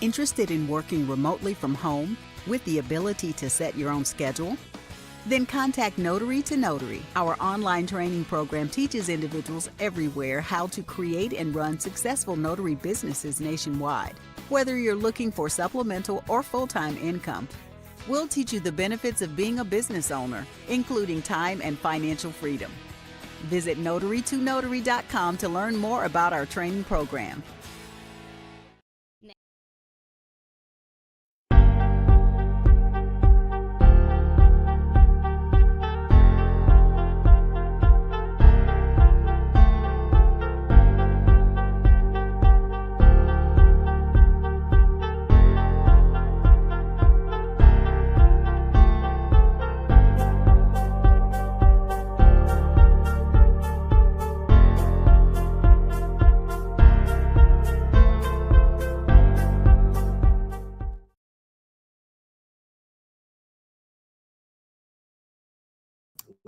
Interested in working remotely from home with the ability to set your own schedule? Then contact Notary to Notary. Our online training program teaches individuals everywhere how to create and run successful notary businesses nationwide. Whether you're looking for supplemental or full-time income, we'll teach you the benefits of being a business owner, including time and financial freedom. Visit notarytonotary.com to learn more about our training program.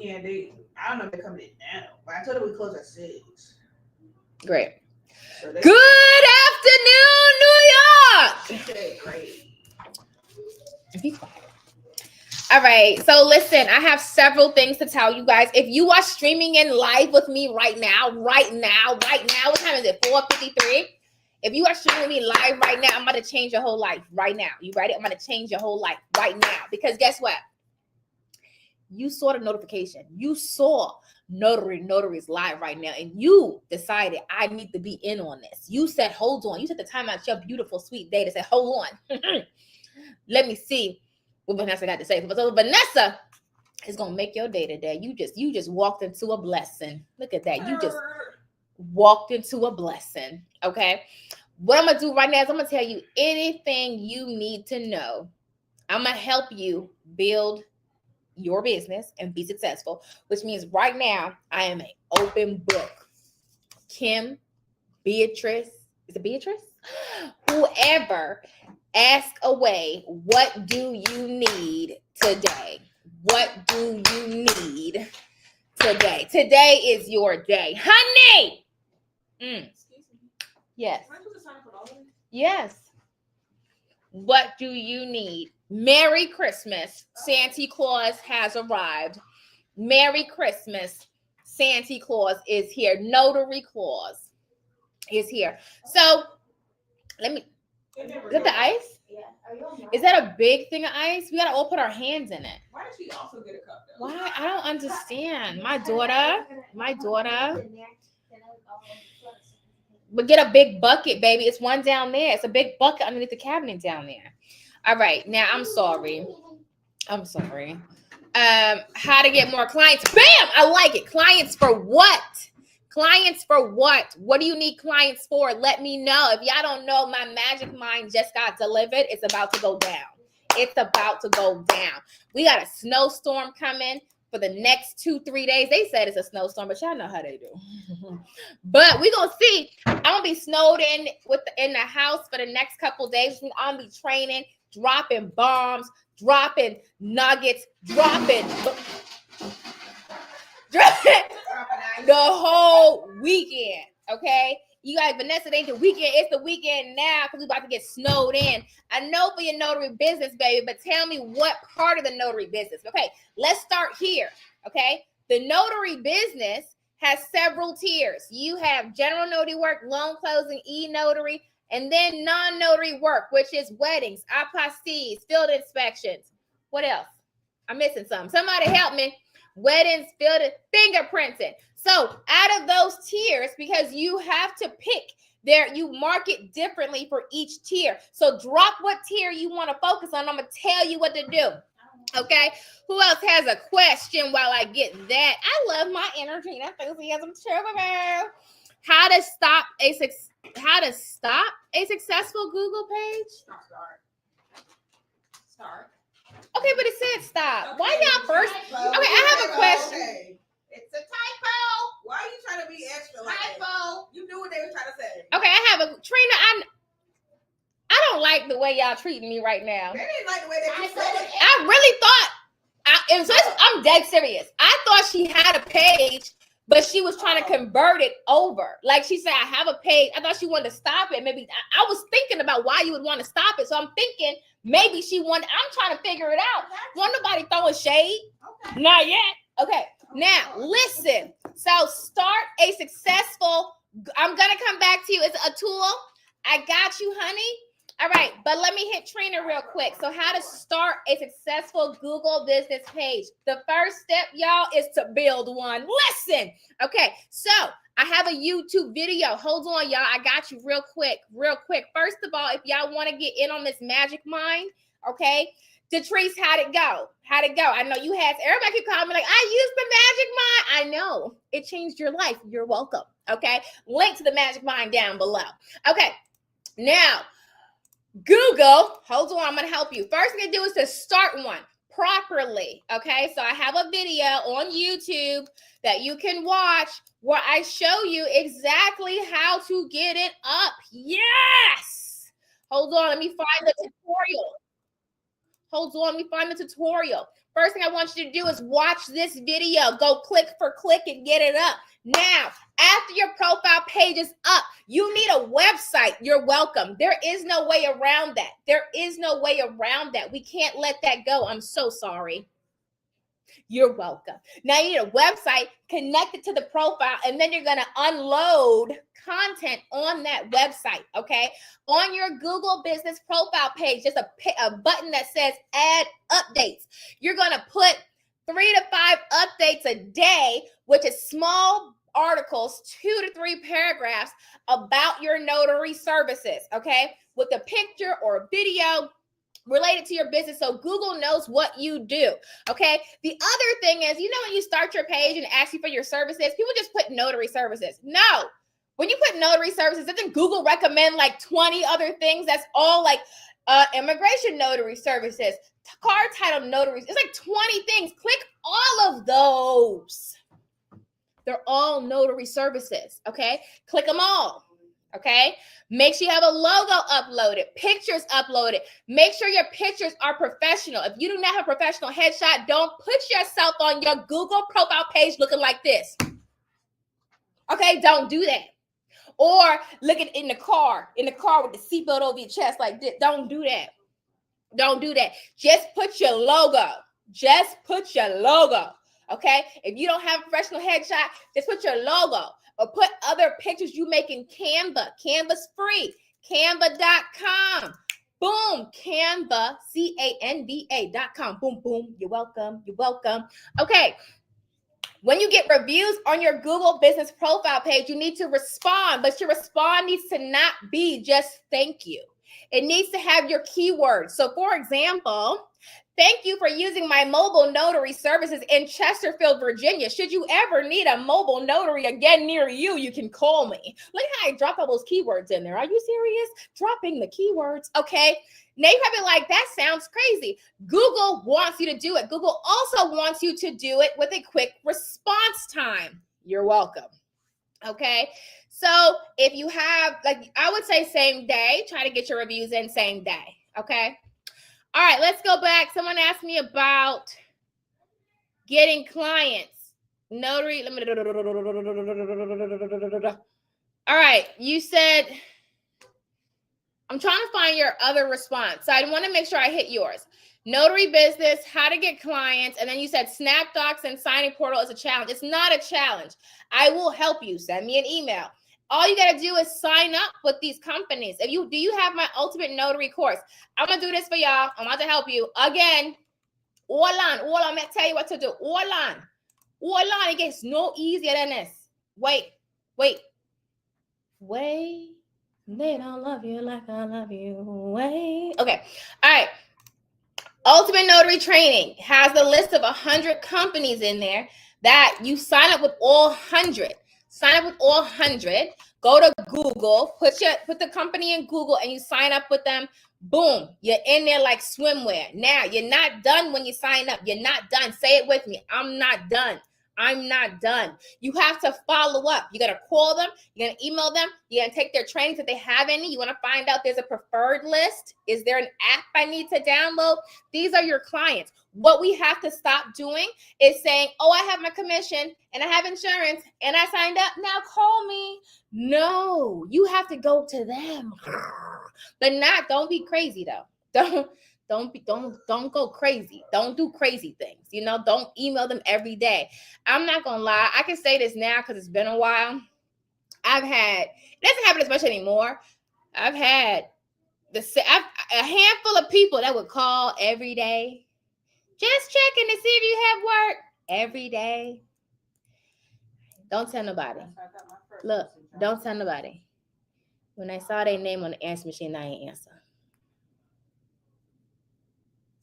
Yeah, I don't know if they're coming in now, but I told them we close at 6. Great. So good afternoon, New York. She said great. Be quiet. All right. So listen, I have several things to tell you guys. If you are streaming in live with me right now, what time is it? 4:53. If you are streaming me live right now, I'm about to change your whole life right now. You ready? I'm going to change your whole life right now. Because guess what? You saw the notification. You saw Notary's live right now, and you decided I need to be in on this. You said, hold on. You took the time out your beautiful, sweet day to say, hold on. Let me see what Vanessa got to say. So Vanessa is gonna make your day today. You just walked into a blessing. Look at that. You just walked into a blessing. Okay. What I'm gonna do right now is I'm gonna tell you anything you need to know. I'm gonna help you build your business and be successful, which means right now I am an open book. Kim, Beatrice, is it Beatrice? Whoever, ask away. What do you need today? What do you need today? Today is your day, honey. Excuse me. Yes. Am I supposed to sign up for all of it? Yes. What do you need? Merry Christmas. Santa Claus has arrived. Merry Christmas. Santa Claus is here. Notary Claus is here. So let me, is that the ice? Yeah. Is that a big thing of ice? We gotta all put our hands in it. Why did she also get a cup though? Why? I don't understand. My daughter. But get a big bucket, baby. It's one down there. It's a big bucket underneath the cabinet down there. All right. Now, I'm sorry. How to get more clients. Bam! I like it. Clients for what? Clients for what? What do you need clients for? Let me know. If y'all don't know, my magic mind just got delivered. It's about to go down. It's about to go down. We got a snowstorm coming for the next 2-3 days. They said it's a snowstorm, but y'all know how they do. But we're going to see. I'm going to be snowed in in the house for the next couple days. I'm going to be training, dropping bombs, dropping nuggets, dropping the whole weekend, okay? You guys, Vanessa, it ain't the weekend. It's the weekend now because we're about to get snowed in. I know for your notary business, baby, but tell me what part of the notary business. Okay, let's start here, okay? The notary business has several tiers. You have general notary work, loan closing, e-notary, and then non-notary work, which is weddings, apostilles, field inspections. What else? I'm missing something. Somebody help me. Weddings, field, fingerprinting. So out of those tiers, because you have to pick there, you mark it differently for each tier. So drop what tier you want to focus on. I'm going to tell you what to do. Okay. Who else has a question while I get that? I love my energy and enthusiasm too. How to stop a successful Google page? Start. Okay, but it said stop. Okay, Why not first? Okay, I have a question. Okay. It's a typo. Why are you trying to be extra like that? Typo. You knew what they were trying to say. Okay, I have a Trina. I don't like the way y'all treating me right now. They didn't like the way they said it. I really thought, I'm dead serious. I thought she had a page, but she was trying to convert it over. Like she said, I have a page. I thought she wanted to stop it. Maybe I was thinking about why you would want to stop it. So I'm thinking maybe she wanted, I'm trying to figure it out. Wasn't nobody throwing shade? Okay. Not yet. Okay. Now, listen. So start a successful, I'm going to come back to you. It's a tool. I got you, honey. All right, but let me hit Trina real quick. So how to start a successful Google business page. The first step, y'all, is to build one. Listen, okay, so I have a YouTube video. Hold on, y'all. I got you real quick. First of all, if y'all want to get in on this magic mind, okay, Detrice, how'd it go? I know you had, everybody keep calling me like, I used the magic mind. I know, it changed your life. You're welcome, okay? Link to the magic mind down below. Okay, now, Google, hold on, I'm going to help you. First thing to do is to start one properly, okay? So I have a video on YouTube that you can watch where I show you exactly how to get it up. Yes! Hold on, let me find the tutorial. First thing I want you to do is watch this video. Go click for click and get it up. Now, after your profile page is up, you need a website. You're welcome. There is no way around that. We can't let that go. I'm so sorry. You're welcome. Now you need a website connected to the profile, and then you're going to unload content on that website, okay? On your Google business profile page, there's a button that says add updates. You're going to put 3 to 5 updates a day, which is small articles, 2 to 3 paragraphs about your notary services, okay? With a picture or a video related to your business, so Google knows what you do, okay? The other thing is, when you start your page and ask you for your services, people just put notary services. No, when you put notary services, doesn't Google recommend like 20 other things? That's all like immigration notary services, car title notaries. It's like 20 things. Click all of those. They're all notary services, okay? Click them all. Okay, make sure you have a logo uploaded, pictures uploaded. Make sure your pictures are professional. If you do not have a professional headshot, don't put yourself on your Google profile page looking like this. Okay, don't do that. Or look at in the car with the seatbelt over your chest like this. Don't do that. Just put your logo. Okay, if you don't have a professional headshot, just put your logo. Or put other pictures you make in Canva. Canva's free. Canva.com. Boom. Canva, Canva.com. Boom, boom. You're welcome. Okay. When you get reviews on your Google business profile page, you need to respond. But your respond needs to not be just thank you. It needs to have your keywords. So, for example, thank you for using my mobile notary services in Chesterfield, Virginia. Should you ever need a mobile notary again near you, you can call me. Look how I dropped all those keywords in there. Are you serious? Dropping the keywords. Okay. Now you're probably like, that sounds crazy. Google wants you to do it. Google also wants you to do it with a quick response time. You're welcome. Okay. So if you have, like, I would say same day, try to get your reviews in same day. Okay. All right, let's go back. Someone asked me about getting clients. Notary. All right, you said, I'm trying to find your other response. So I want to make sure I hit yours. Notary business, how to get clients. And then you said SnapDocs and signing portal is a challenge. It's not a challenge. I will help you. Send me an email. All you got to do is sign up with these companies. Do you have my ultimate notary course? I'm going to do this for y'all. I'm about to help you. Again, all on. I'm going to tell you what to do. All on. It gets no easier than this. Wait. They don't love you like I love you. Wait. Okay. All right. Ultimate Notary Training has a list of 100 companies in there that you sign up with all 100. Go to Google, put the company in Google and you sign up with them. Boom, you're in there like swimwear. Now, you're not done when you sign up. You're not done. Say it with me. I'm not done. I'm not done. You have to follow up. You're going to call them. You're going to email them. You're going to take their trainings if they have any. You want to find out there's a preferred list. Is there an app I need to download? These are your clients. What we have to stop doing is saying, oh, I have my commission and I have insurance and I signed up. Now call me. No, you have to go to them. But don't be crazy though. Don't go crazy. Don't do crazy things. Don't email them every day. I'm not gonna lie. I can say this now because it's been a while. It doesn't happen as much anymore. I've had a handful of people that would call every day, just checking to see if you have work every day. Don't tell nobody. Look, don't tell nobody. When I saw their name on the answer machine, I ain't answer.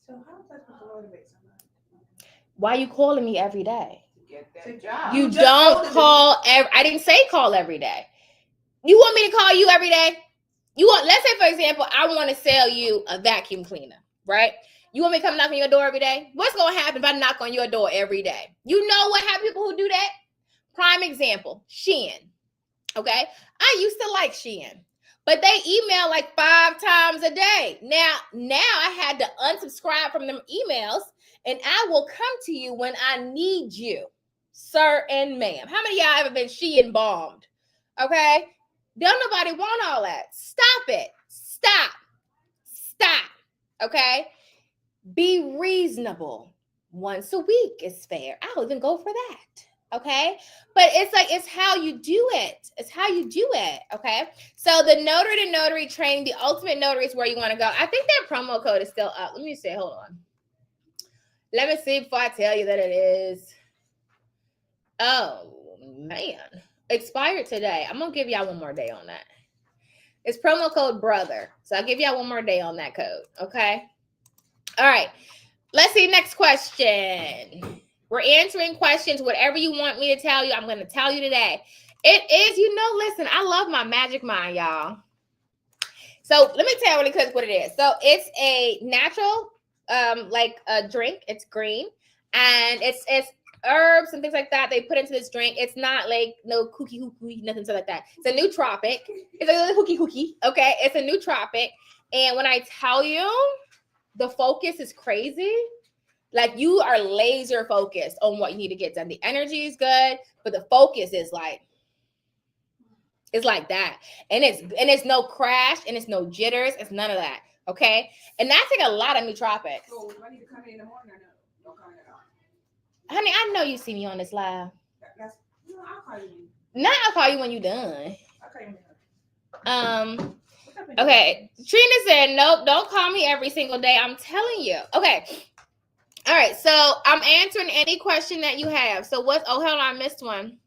So how is that supposed to motivate somebody? Why are you calling me every day? To get that job. You don't call I didn't say call every day. You want me to call you every day? Let's say, for example, I want to sell you a vacuum cleaner, right? You want me to come knock on your door every day? What's going to happen if I knock on your door every day? You know what happens, people who do that? Prime example, Shein. Okay? I used to like Shein, but they email like 5 times a day. Now I had to unsubscribe from them emails, and I will come to you when I need you, sir and ma'am. How many of y'all ever been Shein bombed? Okay? Don't nobody want all that. Stop it. Stop. Okay? Be reasonable. Once a week is fair. I'll even go for that. Okay? But it's how you do it. It's how you do it. Okay? So the Notary to Notary training, the ultimate notary is where you want to go. I think that promo code is still up. Let me see. Hold on. Let me see before I tell you that it is. Oh, man. Expired today. I'm going to give y'all one more day on that. It's promo code BROTHER. So I'll give y'all one more day on that code. Okay? All right. Let's see. Next question. We're answering questions. Whatever you want me to tell you, I'm going to tell you today. It is, listen, I love my magic mind, y'all. So let me tell you really quick what it is. So it's a natural, like a drink. It's green. And it's herbs and things like that they put into this drink. It's not like no cookie, nothing like that. It's a nootropic. It's a little cookie. Okay, it's a nootropic. And when I tell you, the focus is crazy. Like you are laser focused on what you need to get done. The energy is good, but the focus is like it's like that. And it's no crash and it's no jitters. It's none of that. Okay, and that's like a lot of nootropics. So do I need to come in the morning or no? Don't come in at all. Honey, I know you see me on this live. I'll call you. Now I'll call you when you're done. Okay. Okay. Trina said, nope, don't call me every single day. I'm telling you. Okay. All right. So I'm answering any question that you have. So hold on, I missed one.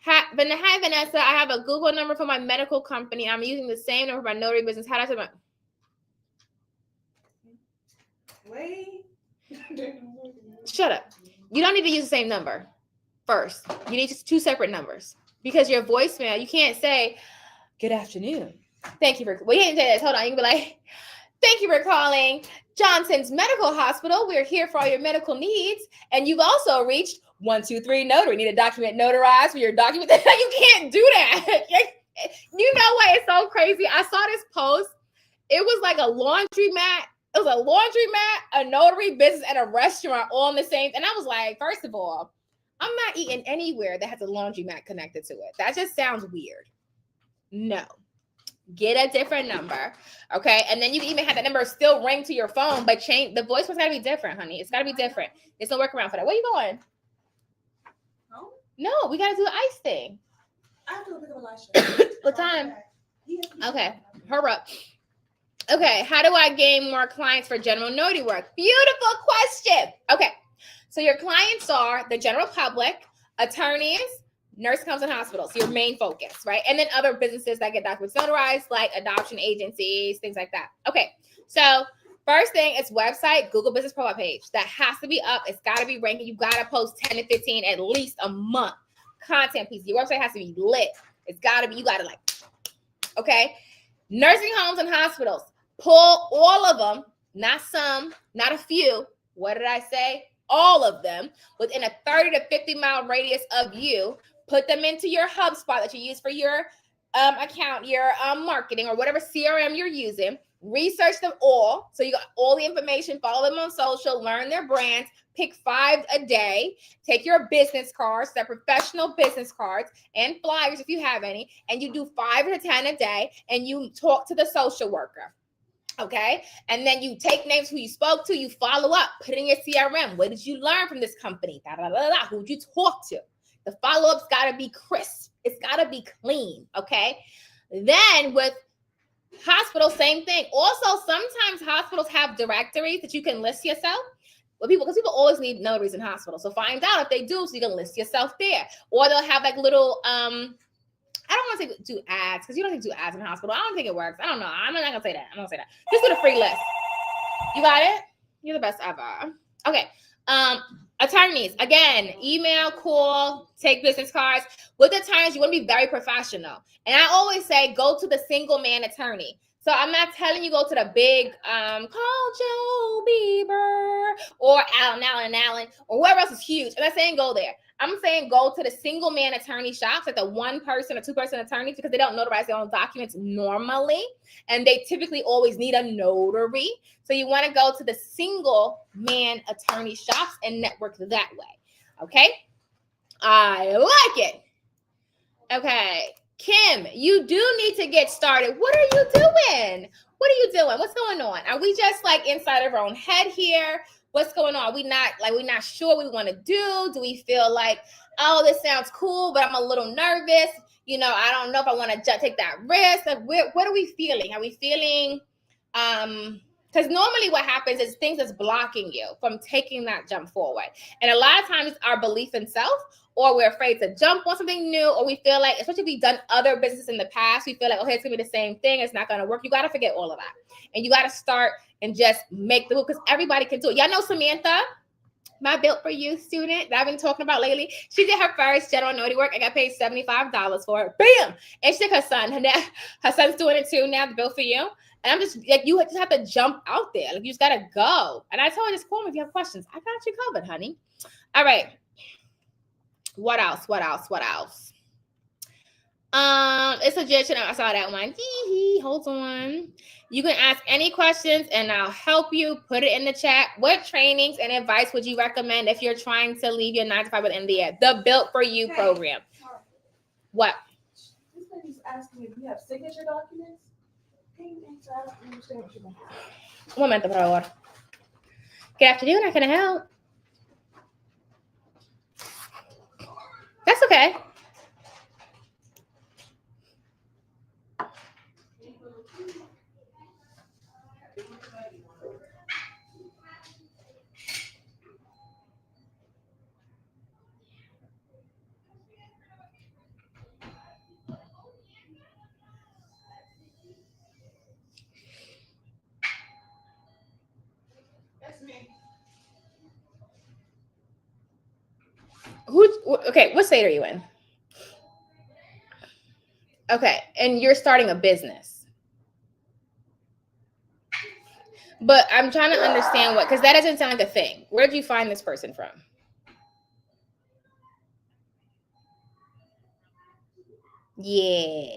Hi, Vanessa. I have a Google number for my medical company. I'm using the same number for my notary business. How do I say my... Wait. Shut up. You don't need to use the same number first. You need just 2 separate numbers because your voicemail, you can't say, good afternoon. Thank you for, well, you can't say this. Hold on. You can be like, thank you for calling Johnson's Medical Hospital. We're here for all your medical needs. And you've also reached 123 Notary. Need a document notarized for your document. You can't do that. You know why it's so crazy? I saw this post. It was like a laundromat. It was a laundromat, a notary business, and a restaurant all in the same. And I was like, first of all, I'm not eating anywhere that has a laundromat connected to it. That just sounds weird. No. Get a different number. Okay. And then you can even have that number still ring to your phone, but change the voice was gotta be different, honey. It's gotta be different. There's no workaround for that. Where you going? Oh? No, we gotta do the ice thing. I have to go pick up Elisha. What time? Okay. Hurry up. Okay, how do I gain more clients for general notary work? Beautiful question. Okay, so your clients are the general public, attorneys, nursing homes and hospitals, your main focus, right? And then other businesses that get documents notarized, like adoption agencies, things like that. Okay, so first thing is website, Google Business Profile page. That has to be up. It's got to be ranking. You got to post 10 to 15 at least a month. Content piece. Your website has to be lit. It's got to be, you got to like, okay? Nursing homes and hospitals. Pull all of them, not some, not a few. What did I say? all of them within a 30 to 50 mile radius of you, put them into your HubSpot that you use for your account, your marketing, or whatever CRM you're using. Research them all. So you got all the information, follow them on social, learn their brands, pick 5 a day, take your business cards, they're professional business cards and flyers if you have any, and you do 5 to 10 a day, and you talk to the social worker. Okay. And then you take names who you spoke to, you follow up, put in your CRM. What did you learn from this company? Who'd you talk to? The follow-up's got to be crisp. It's got to be clean. Okay. Then with hospitals, same thing. Also, sometimes hospitals have directories that you can list yourself. Because people always need notaries in hospitals. So find out if they do, so you can list yourself there. Or they'll have like little, I don't want to say do ads, because you don't think do ads in the hospital. I don't think it works. I don't know. I'm not going to say that. I'm going to say that. Just do the free list. You got it? You're the best ever. Okay. Attorneys, again, email, call, take business cards. With attorneys, you want to be very professional. And I always say, go to the single man attorney. So I'm not telling you go to the big, call Joe Bieber or Allen, or whoever else is huge. I'm not saying go there. I'm saying go to the single man attorney shops, like the 1-person or 2-person attorneys, because they don't notarize their own documents normally. And they typically always need a notary. So you want to go to the single man attorney shops and network that way. Okay. I like it. Okay. Kim, you do need to get started. What are you doing? What are you doing? What's going on? Are we just like inside of our own head here? What's going on? We're not sure what we want to do. Do we feel like, oh, this sounds cool, but I'm a little nervous. You know, I don't know if I want to take that risk. Like, what are we feeling? Are we feeling, because normally what happens is things that's blocking you from taking that jump forward. And a lot of times it's our belief in self, or we're afraid to jump on something new, or we feel like, especially if we've done other business in the past, we feel like, okay, it's going to be the same thing. It's not going to work. You got to forget all of that. And you got to start and just make the move, because everybody can do it. Y'all know Samantha, my Built for You student that I've been talking about lately. She did her first general notary work. I got paid $75 for it. Bam! And she took her son. Her son's doing it too now, the Built for You. And I'm just like, you just have to jump out there. Like, you just got to go. And I told her, just call me if you have questions. I got you covered, honey. All right. What else? It's a judge. I saw that one. Hold on. You can ask any questions and I'll help you. Put it in the chat. What trainings and advice would you recommend if you're trying to leave your 9-to-5 by the end of the year? The Built for You program. What? This lady's asking if you have signature documents. I don't understand what you're doing. Un momento, por favor. Good afternoon. How can I help? That's okay. That's me. Okay, what state are you in? Okay, and you're starting a business. But I'm trying to understand because that doesn't sound like a thing. Where did you find this person from? Yeah.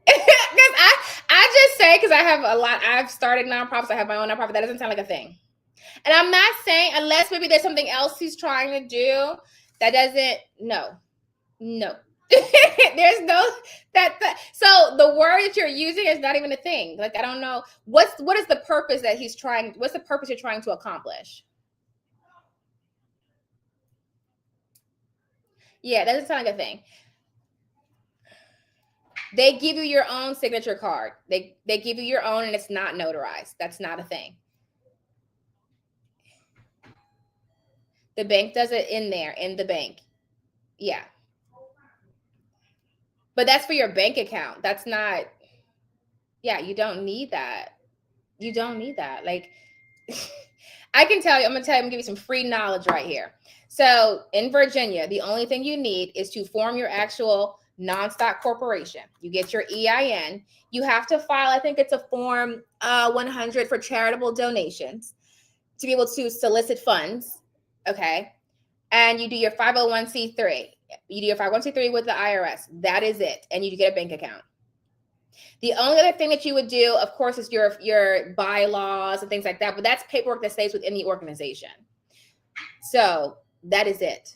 Because I just say, because I've started nonprofits, I have my own nonprofit, that doesn't sound like a thing. And I'm not saying, unless maybe there's something else he's trying to do, that doesn't, no. There's no, so the word that you're using is not even a thing. Like, I don't know, what is the purpose that what's the purpose you're trying to accomplish? Yeah, that doesn't sound like a thing. They give you your own signature card. They give you your own, and it's not notarized. That's not a thing. The bank does it in the bank. Yeah. But that's for your bank account. That's not, yeah, you don't need that. You don't need that. Like, I can tell you, I'm going to give you some free knowledge right here. So in Virginia, the only thing you need is to form your actual non-stock corporation. You get your EIN. You have to file, I think it's a form 100 for charitable donations to be able to solicit funds. Okay. And you do your 501c3. You do your 501c3 with the IRS. That is it. And you get a bank account. The only other thing that you would do, of course, is your bylaws and things like that. But that's paperwork that stays within the organization. So that is it.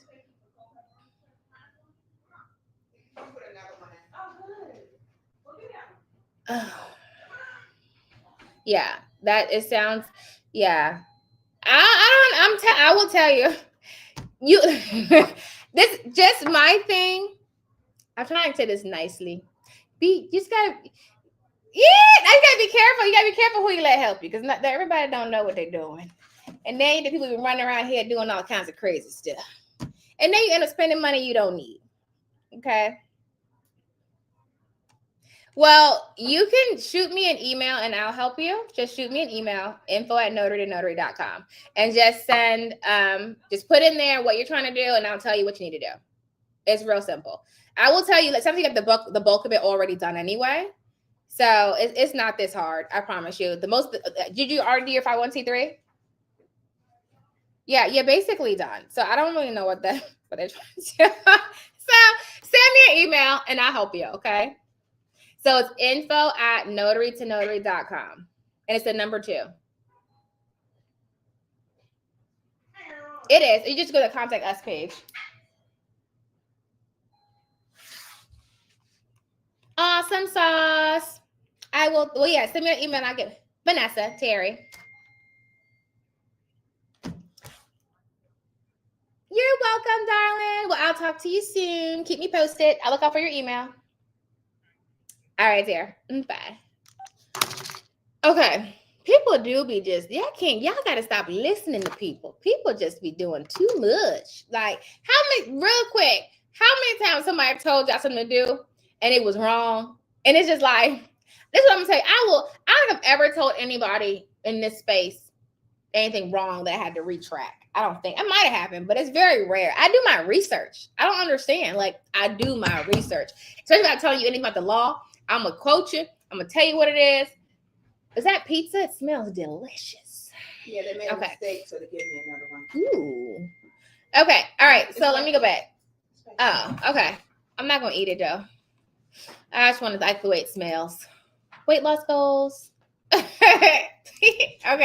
Yeah, that it sounds. Yeah, I will tell you. You this just my thing. I'm trying to say this nicely. You just gotta. Yeah, you gotta be careful. You gotta be careful who you let help you, because not everybody don't know what they're doing. And then the people be running around here doing all kinds of crazy stuff. And then you end up spending money you don't need. Okay. Well, you can shoot me an email and I'll help you. Just shoot me an email, info@notary-to-notary.com. And just send, just put in there what you're trying to do, and I'll tell you what you need to do. It's real simple. I will tell you that something you have the bulk of it already done anyway. So it's not this hard. I promise you. Did you already do your 501c3? Yeah, you're basically done. So I don't really know what they're trying to do. So send me an email and I'll help you. Okay. So it's info@notary-to-notary.com. And it's the number 2. It is. You just go to the contact us page. Awesome sauce. I will. Well, yeah, send me an email and I'll get Vanessa, Terry. You're welcome, darling. Well, I'll talk to you soon. Keep me posted. I'll look out for your email. All right, dear. Bye. Okay. People do be just, y'all gotta stop listening to people. People just be doing too much. Like, real quick, how many times somebody told y'all something to do and it was wrong? And it's just like, this is what I'm gonna say. I don't have ever told anybody in this space anything wrong that I had to retract. I don't think. It might have happened, but it's very rare. I do my research. I don't understand. Like, I do my research. Especially if I'm telling you anything about the law, I'm going to quote you. I'm going to tell you what it is. Is that pizza? It smells delicious. Yeah, they made a mistake, so they give me another one. Ooh. Okay. All right. So let me go back. Oh, okay. I'm not going to eat it, though. I just want to like the way it smells. Weight loss goals. Okay. All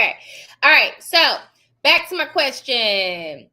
right. So back to my question.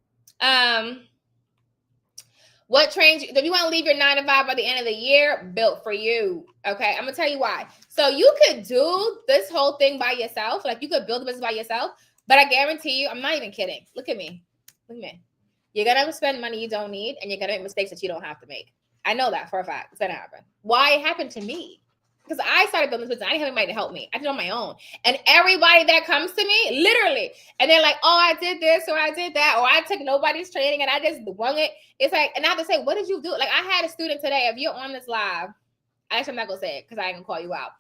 What trains you? If you want to leave your 9 to 5 by the end of the year, built for you. Okay. I'm going to tell you why. So you could do this whole thing by yourself. Like, you could build a business by yourself, but I guarantee you, I'm not even kidding. Look at me. You're going to spend money you don't need, and you're going to make mistakes that you don't have to make. I know that for a fact. It's going to happen. Why? It happened to me. Because I started building this business. I didn't have anybody to help me. I did it on my own. And everybody that comes to me, literally, and they're like, oh, I did this or I did that, or I took nobody's training and I just wung it. It's like, and I have to say, what did you do? Like, I had a student today. If you're on this live, actually, I'm not going to say it because I ain't going to call you out.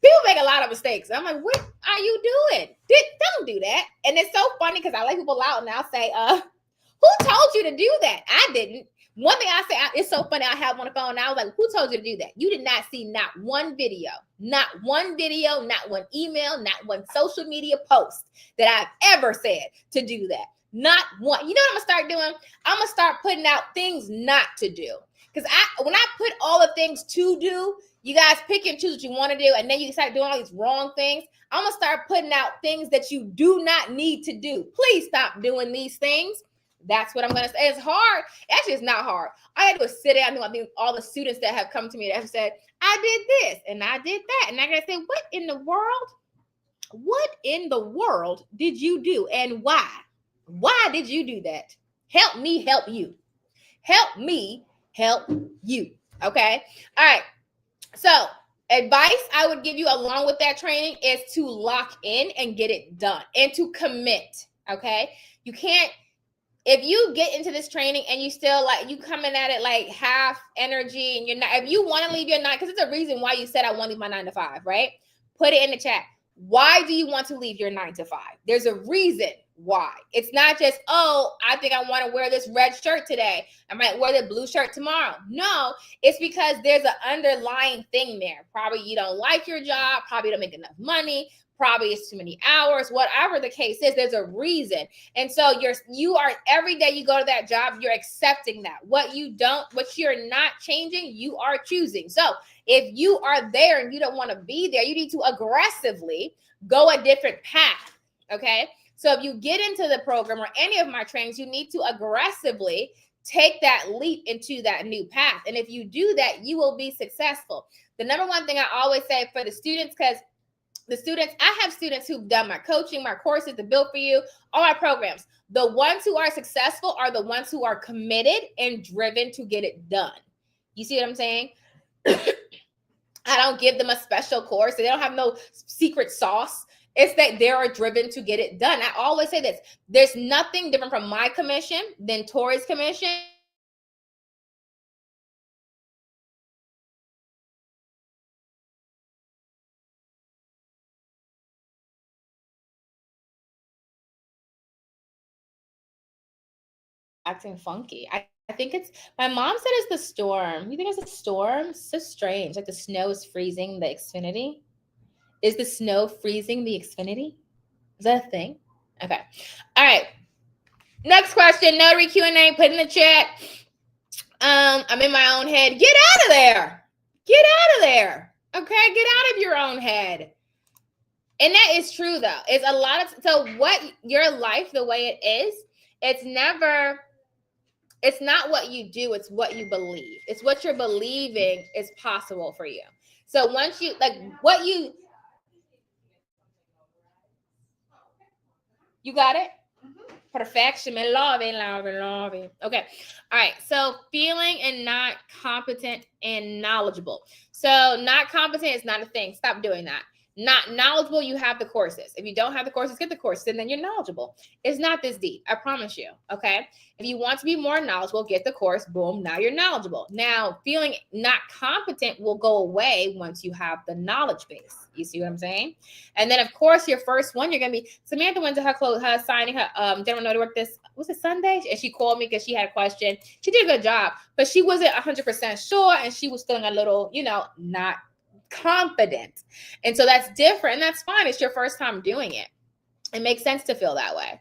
People make a lot of mistakes. I'm like, what are you doing? Don't do that. And it's so funny because I let people out and I'll say, who told you to do that? I didn't. One thing I say, it's so funny. I have on the phone and I was like, who told you to do that? You did not see not one video, not one email, not one social media post that I've ever said to do that. Not one. You know what I'm going to start doing? I'm going to start putting out things not to do. Because when I put all the things to do, you guys pick and choose what you want to do, and then you start doing all these wrong things. I'm going to start putting out things that you do not need to do. Please stop doing these things. That's what I'm going to say. It's hard. Actually, it's not hard. I had to sit down and do all the students that have come to me that have said, I did this and I did that. And I got to say, what in the world did you do and why? Why did you do that? Help me help you. Help me help you. Okay. All right. So advice I would give you along with that training is to lock in and get it done and to commit. Okay. You can't. If you get into this training and you still like, you coming at it like half energy and you're not, if you want to leave your 9, because it's a reason why you said I want to leave my 9 to 5, right? Put it in the chat. Why do you want to leave your 9 to 5? There's a reason. why. It's not just, oh, I think I want to wear this red shirt today. I might wear the blue shirt tomorrow. No, it's because there's an underlying thing there. Probably you don't like your job. Probably don't make enough money. Probably it's too many hours. Whatever the case is, there's a reason. And so you are every day you go to that job, you're accepting that. What you're not changing, you are choosing. So if you are there and you don't want to be there, you need to aggressively go a different path. Okay. So if you get into the program or any of my trainings, you need to aggressively take that leap into that new path. And if you do that, you will be successful. The number one thing I always say for the students, because I have students who've done my coaching, my courses, the Built For You, all my programs. The ones who are successful are the ones who are committed and driven to get it done. You see what I'm saying? I don't give them a special course. They don't have no secret sauce. It's that they are driven to get it done. I always say this. There's nothing different from my commission than Tori's commission. Acting funky. I think it's, my mom said it's the storm. You think it's a storm? It's so strange. Like the snow is freezing the Xfinity. Is the snow freezing the Xfinity? Is that a thing? Okay. All right. Next question. Notary Q&A. Put in the chat. I'm in my own head. Get out of there. Get out of there. Okay. Get out of your own head. And that is true though. It's a lot of, so what your life, the way it is, it's not what you do, it's what you believe. It's what you're believing is possible for you. So once you, like what you got it? Perfection. Love it. Okay. All right. So feeling and not competent and knowledgeable. So not competent is not a thing. Stop doing that. Not knowledgeable, you have the courses. If you don't have the courses, get the courses, and then you're knowledgeable. It's not this deep. I promise you. Okay. If you want to be more knowledgeable, get the course. Boom. Now you're knowledgeable. Now feeling not competent will go away once you have the knowledge base. You see what I'm saying? And then of course, your first one, you're going to be, Samantha went to her signing her general notary work was it Sunday? And she called me because she had a question. She did a good job, but she wasn't 100% sure. And she was feeling a little, not confident. And so that's different. And that's fine. It's your first time doing it. It makes sense to feel that way.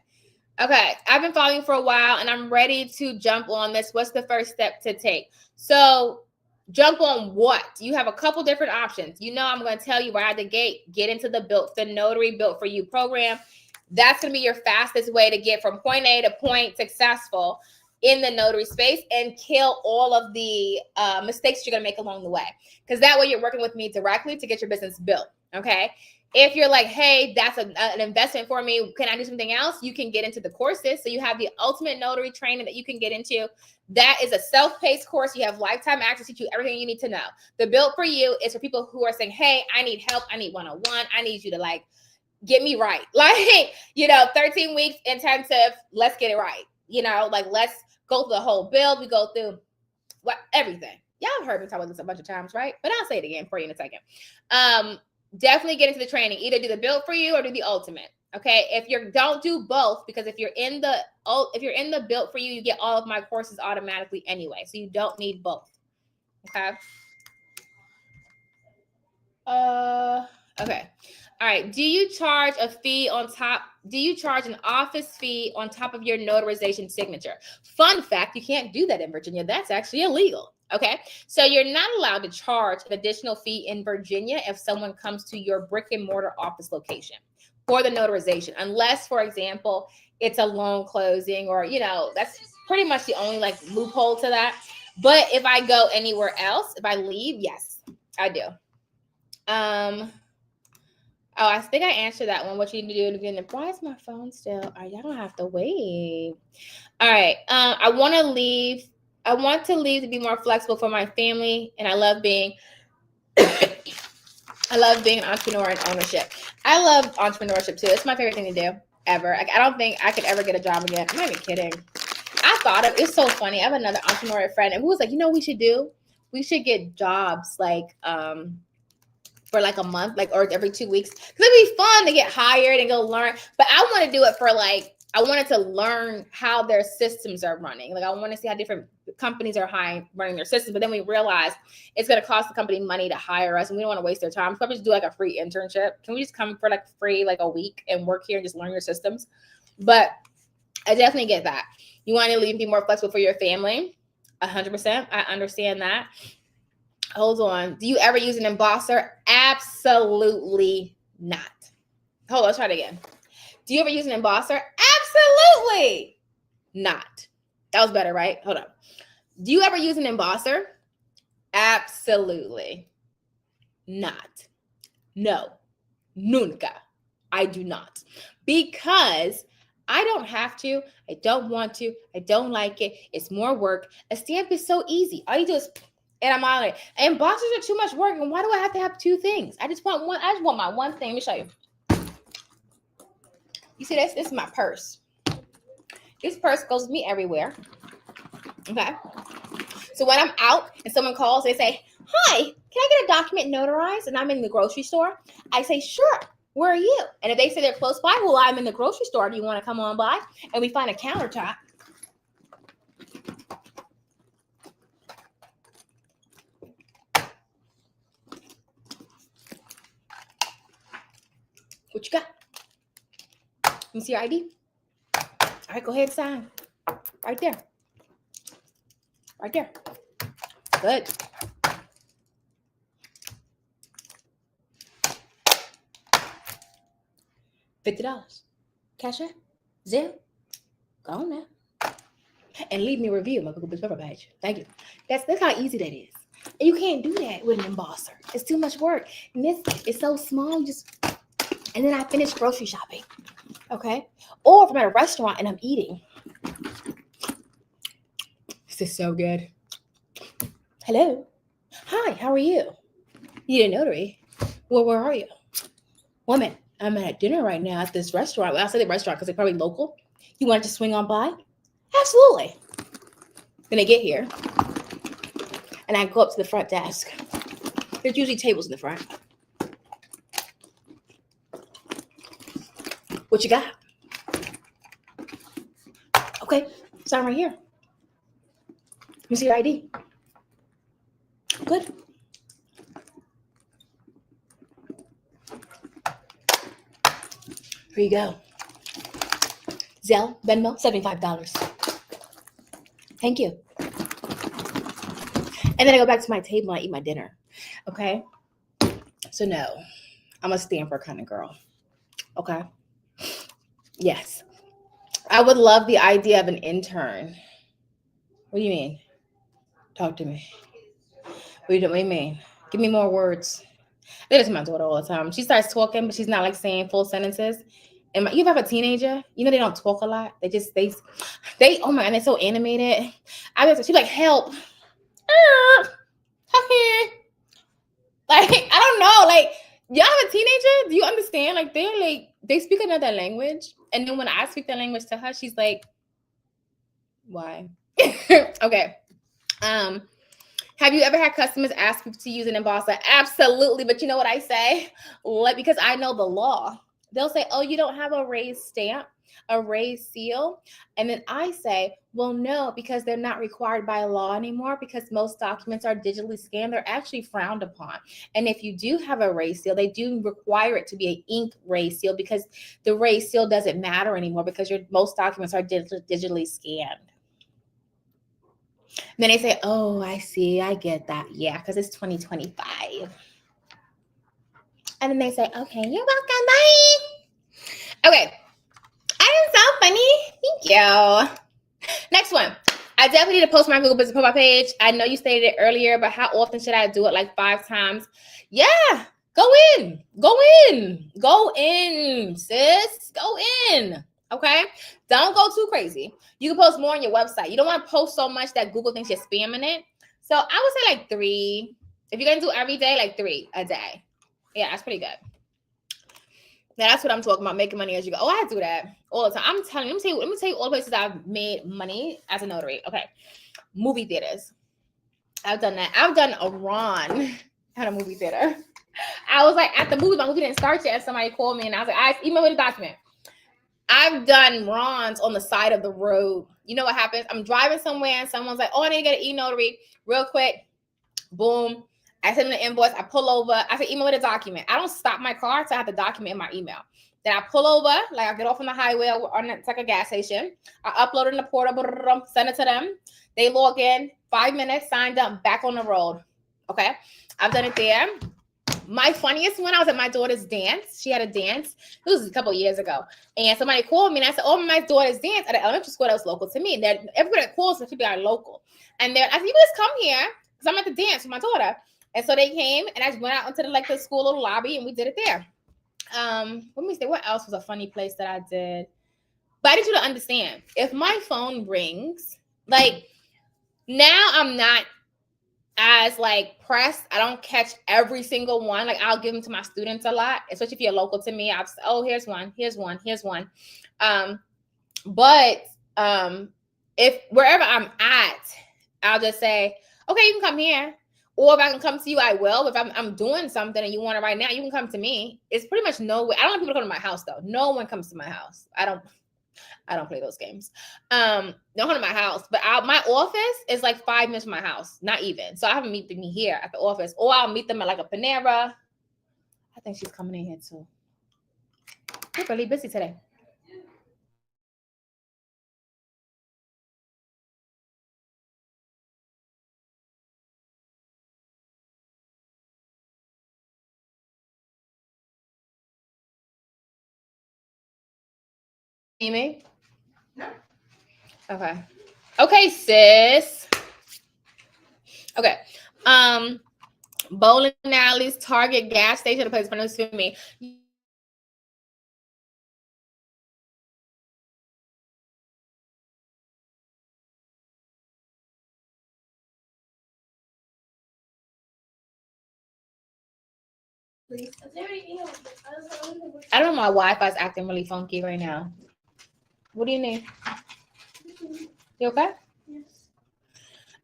Okay. I've been following for a while and I'm ready to jump on this. What's the first step to take? So jump on what? You have a couple different options. I'm going to tell you right out the gate, get into the Notary Built For You program. That's going to be your fastest way to get from point A to point successful in the notary space and kill all of the mistakes you're going to make along the way. Because that way you're working with me directly to get your business built. Okay. If you're like, hey, that's an investment for me, can I do something else? You can get into the courses. So you have the ultimate notary training that you can get into. That is a self-paced course. You have lifetime access to everything you need to know. The Built For You is for people who are saying, hey, I need help. I need one-on-one. I need you to get me right. 13 weeks intensive. Let's get it right. Let's go through the whole build. We go through everything. Y'all have heard me talk about this a bunch of times, right? But I'll say it again for you in a second. Definitely get into the training. Either do the Built For You or do the ultimate. Okay. If you don't do both, because if you're in the Built For You, you get all of my courses automatically anyway. So you don't need both. Okay. Okay. All right. Do you charge a fee on top? Do you charge an office fee on top of your notarization signature? Fun fact, you can't do that in Virginia. That's actually illegal. Okay. So you're not allowed to charge an additional fee in Virginia if someone comes to your brick and mortar office location for the notarization, unless, for example, it's a loan closing or, that's pretty much the only loophole to that. But if I go anywhere else, if I leave, yes, I do. Oh, I think I answered that one. What you need to do again? Why is my phone still? All right, y'all don't have to wait. All right. I want to leave to be more flexible for my family, and I love being an entrepreneur and ownership. I love entrepreneurship too. It's my favorite thing to do ever. I don't think I could ever get a job again. I'm not even kidding. I thought it's so funny. I have another entrepreneur friend, and who was like, what we should do? We should get jobs for a month, or every 2 weeks. Cause it'd be fun to get hired and go learn. But I want to do it for I wanted to learn how their systems are running. Like, I want to see how different companies are running their systems. But then we realized it's going to cost the company money to hire us, and we don't want to waste their time. So probably just do like a free internship. Can we just come for like free, like a week, and work here and just learn your systems? But I definitely get that. You want to leave and be more flexible for your family. 100%. I understand that. Hold on. Do you ever use an embosser? Absolutely not. Hold on. Let's try it again. Do you ever use an embosser? Absolutely not. That was better, right? Hold on. Do you ever use an embosser? Absolutely not. No. Nunca. I do not. Because I don't have to. I don't want to. I don't like it. It's more work. A stamp is so easy. All you do is, and I'm on it. And embossers are too much work. And why do I have to have two things? I just want one. I just want my one thing. Let me show you. You see this? This is my purse. This purse goes with me everywhere. Okay. So when I'm out and someone calls, they say, "Hi, can I get a document notarized?" And I'm in the grocery store. I say, "Sure. Where are you?" And if they say they're close by, well, I'm in the grocery store. Do you want to come on by? And we find a countertop. What you got? Let me see your ID. All right, go ahead and sign. Right there. Right there. Good. $50. Cash app. Zelle. Go on now. And leave me a review on my Google Business Profile page. Thank you. That's how easy that is. And you can't do that with an embosser. It's too much work. And this is so small. And then I finish grocery shopping. Okay? Or if I'm at a restaurant and I'm eating. This is so good. Hello. Hi, how are you? You need a notary? Well, where are you? Woman, I'm at dinner right now at this restaurant. Well, I say the restaurant because they're probably local. You want to just swing on by? Absolutely. Then I get here and I go up to the front desk. There's usually tables in the front. What you got? Okay, sign right here. Let me see your ID. Good. Here you go. Zelle, Venmo, $75. Thank you. And then I go back to my table and I eat my dinner. Okay? So no, I'm a stamper kind of girl. Okay? Yes. I would love the idea of an intern. What do you mean? Talk to me. What do you mean? Give me more words. I do this to my daughter all the time. She starts talking, but she's not like saying full sentences. And you have a teenager, you know, they don't talk a lot. They oh my, and they're so animated. She's like, help. Like, I don't know. Like, y'all have a teenager? Do you understand? Like, they speak another language. And then when I speak the language to her, she's like, why? Okay. Have you ever had customers ask you to use an embosser? Absolutely. But you know what I say? Because I know the law. They'll say, oh, you don't have a raised stamp, a raised seal. And then I say, well, no, because they're not required by law anymore because most documents are digitally scanned. They're actually frowned upon. And if you do have a raised seal, they do require it to be an ink raised seal because the raised seal doesn't matter anymore because most documents are digitally scanned. And then they say, oh, I see. I get that. Yeah, because it's 2025. And then they say, okay, you're welcome. Bye. Okay. That is so funny. Thank you. Next one. I definitely need to post my Google Business Profile page. I know you stated it earlier, but how often should I do it? Like 5 times? Yeah. Go in. Go in. Go in, sis. Go in. Okay? Don't go too crazy. You can post more on your website. You don't want to post so much that Google thinks you're spamming it. So I would say like 3. If you're going to do every day, like 3 a day. Yeah, that's pretty good. Now that's what I'm talking about, making money as you go. Oh, I do that all the time. I'm telling you, let me tell you all the places I've made money as a notary. Okay. Movie theaters. I've done that. I've done Iran at a movie theater. I was like at the movie, my movie didn't start yet, and somebody called me and I was like, I emailed with a document. I've done runs on the side of the road. You know what happens? I'm driving somewhere and someone's like, oh, I need to get an e-notary real quick. Boom. I send them the invoice. I pull over. I say, email with a document. I don't stop my car, so I have the document in my email. Then I pull over, like I get off on the highway or it's like a gas station. I upload it in the portal, send it to them. They log in, 5 minutes, signed up, back on the road. Okay. I've done it there. My funniest one, I was at my daughter's dance. She had a dance. It was a couple of years ago. And somebody called me and I said, oh, my daughter's dance at an elementary school that was local to me. And everybody that calls, the people are local. And I said, you just come here because I'm at the dance with my daughter. And so they came and I just went out into the school little lobby and we did it there. Let me see, what else was a funny place that I did? But I need you to understand, if my phone rings, like now I'm not as pressed. I don't catch every single one. Like I'll give them to my students a lot, especially if you're local to me. I'll say, oh, here's one. But if wherever I'm at, I'll just say, okay, you can come here. Or if I can come to you, I will. If I'm doing something and you want it right now, you can come to me. It's pretty much no way. I don't want people to come to my house though. No one comes to my house. I don't play those games. Don't come to my house. But my office is 5 minutes from my house. Not even. So I have them meet me here at the office. Or I'll meet them at a Panera. I think she's coming in here too. We're really busy today. Me? No. Okay, sis. Okay. Bowling alleys, Target, gas station, a place for news for me. I don't know, my Wi-Fi is acting really funky right now. What do you need? You okay? Yes.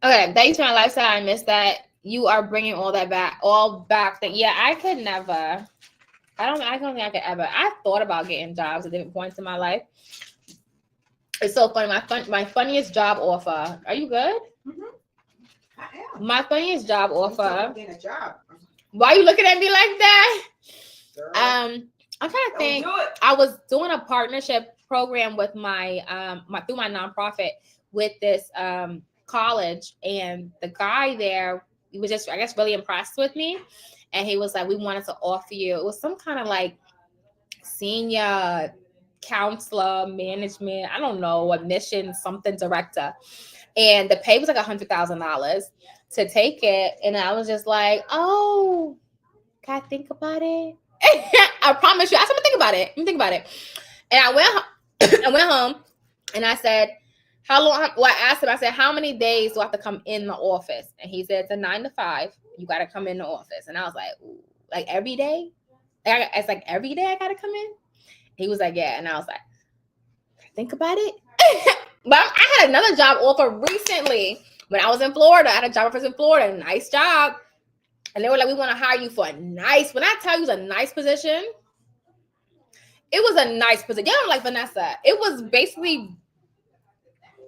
Okay, thanks for my lifestyle. I missed that. You are bringing all back. Yeah, I could never. I don't think I could ever. I thought about getting jobs at different points in my life. It's so funny. My funniest job offer. Are you good? Mm-hmm. I am. My funniest job offer. Getting a job. Why are you looking at me like that? Girl. I'm trying to think. I was doing a partnership program with my through my nonprofit with this college, and the guy there, he was just, I guess, really impressed with me, and he was like, we wanted to offer you, it was some kind of senior counselor management, I don't know, admission something director, and the pay was $100,000 to take it, and I was just like, oh, can I think about it? I promise you, I said, I'm gonna think about it. And I went home and I said, how long? Well, I asked him, I said, how many days do I have to come in the office? And he said, it's a 9 to 5. You got to come in the office. And I was like, ooh, every day? It's every day I got to come in? He was like, yeah. And I was like, think about it. But I had another job offer recently when I was in Florida. I had a job offer in Florida, a nice job. And they were like, we want to hire you for a nice, when I tell you it's a nice position, it was a nice position. Y'all don't like Vanessa. It was basically,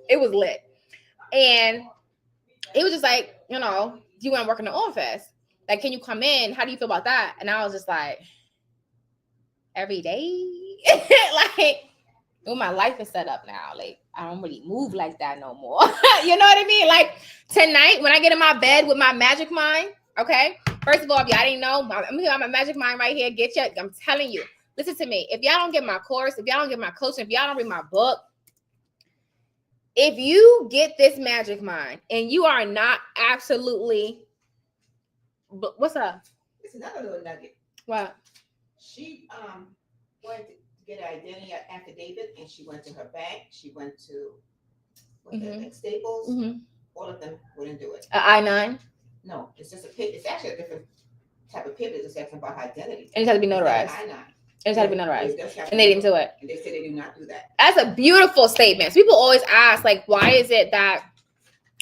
it was lit. And it was just like, do you want to work in the office? Can you come in? How do you feel about that? And I was just like, every day? My life is set up now. I don't really move like that no more. You know what I mean? Tonight, when I get in my bed with my magic mind, okay? First of all, if y'all didn't know, I'm here on my magic mind right here. I'm telling you. Listen to me. If y'all don't get my course, if y'all don't get my coaching, if y'all don't read my book, if you get this magic mind and you are not absolutely, what's up? It's another little nugget. What? She wanted to get an identity affidavit, and she went to her bank. She went to Staples. Mm-hmm. All of them wouldn't do it. I-9? No, it's just it's actually a different type of paper. It's just asking about identity. And it has to be notarized. I-9. It just had to be notarized. And they didn't do it. And they said they do not do that. That's a beautiful statement. So people always ask, why is it that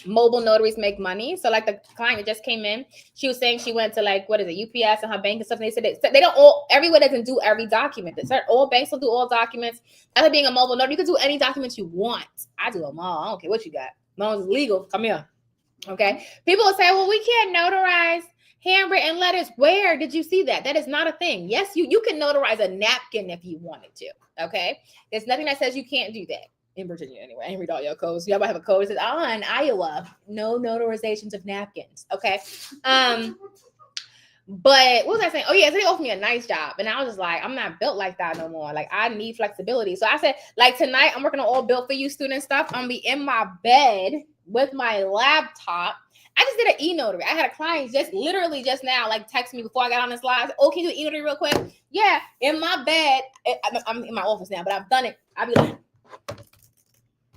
mobile notaries make money. So like the client that just came in, she was saying she went to like, what is it, UPS and her bank and stuff. And they said they don't all, everyone doesn't do every document. All banks don't do all documents. After being a mobile notary, you can do any documents you want. I do them all. I don't care what you got. As long as it's legal, come here. Okay. People will say, well, we can't notarize handwritten letters. Where did you see that? That is not a thing. Yes, you can notarize a napkin if you wanted to. Okay. There's nothing that says you can't do that. In Virginia, anyway. I didn't read all your codes. Y'all might have a code that says, in Iowa, no notarizations of napkins. Okay. But what was I saying? Oh, yeah, so they offered me a nice job. And I was just like, I'm not built like that no more. Like, I need flexibility. So I said, like, tonight, I'm working on all Built for You student stuff. I'm going to be in my bed with my laptop. I just did an e-notary. I had a client literally just now, like, text me before I got on this live. Oh, can you do an e-notary real quick? Yeah, in my bed. I'm in my office now, but I've done it. I'll be like,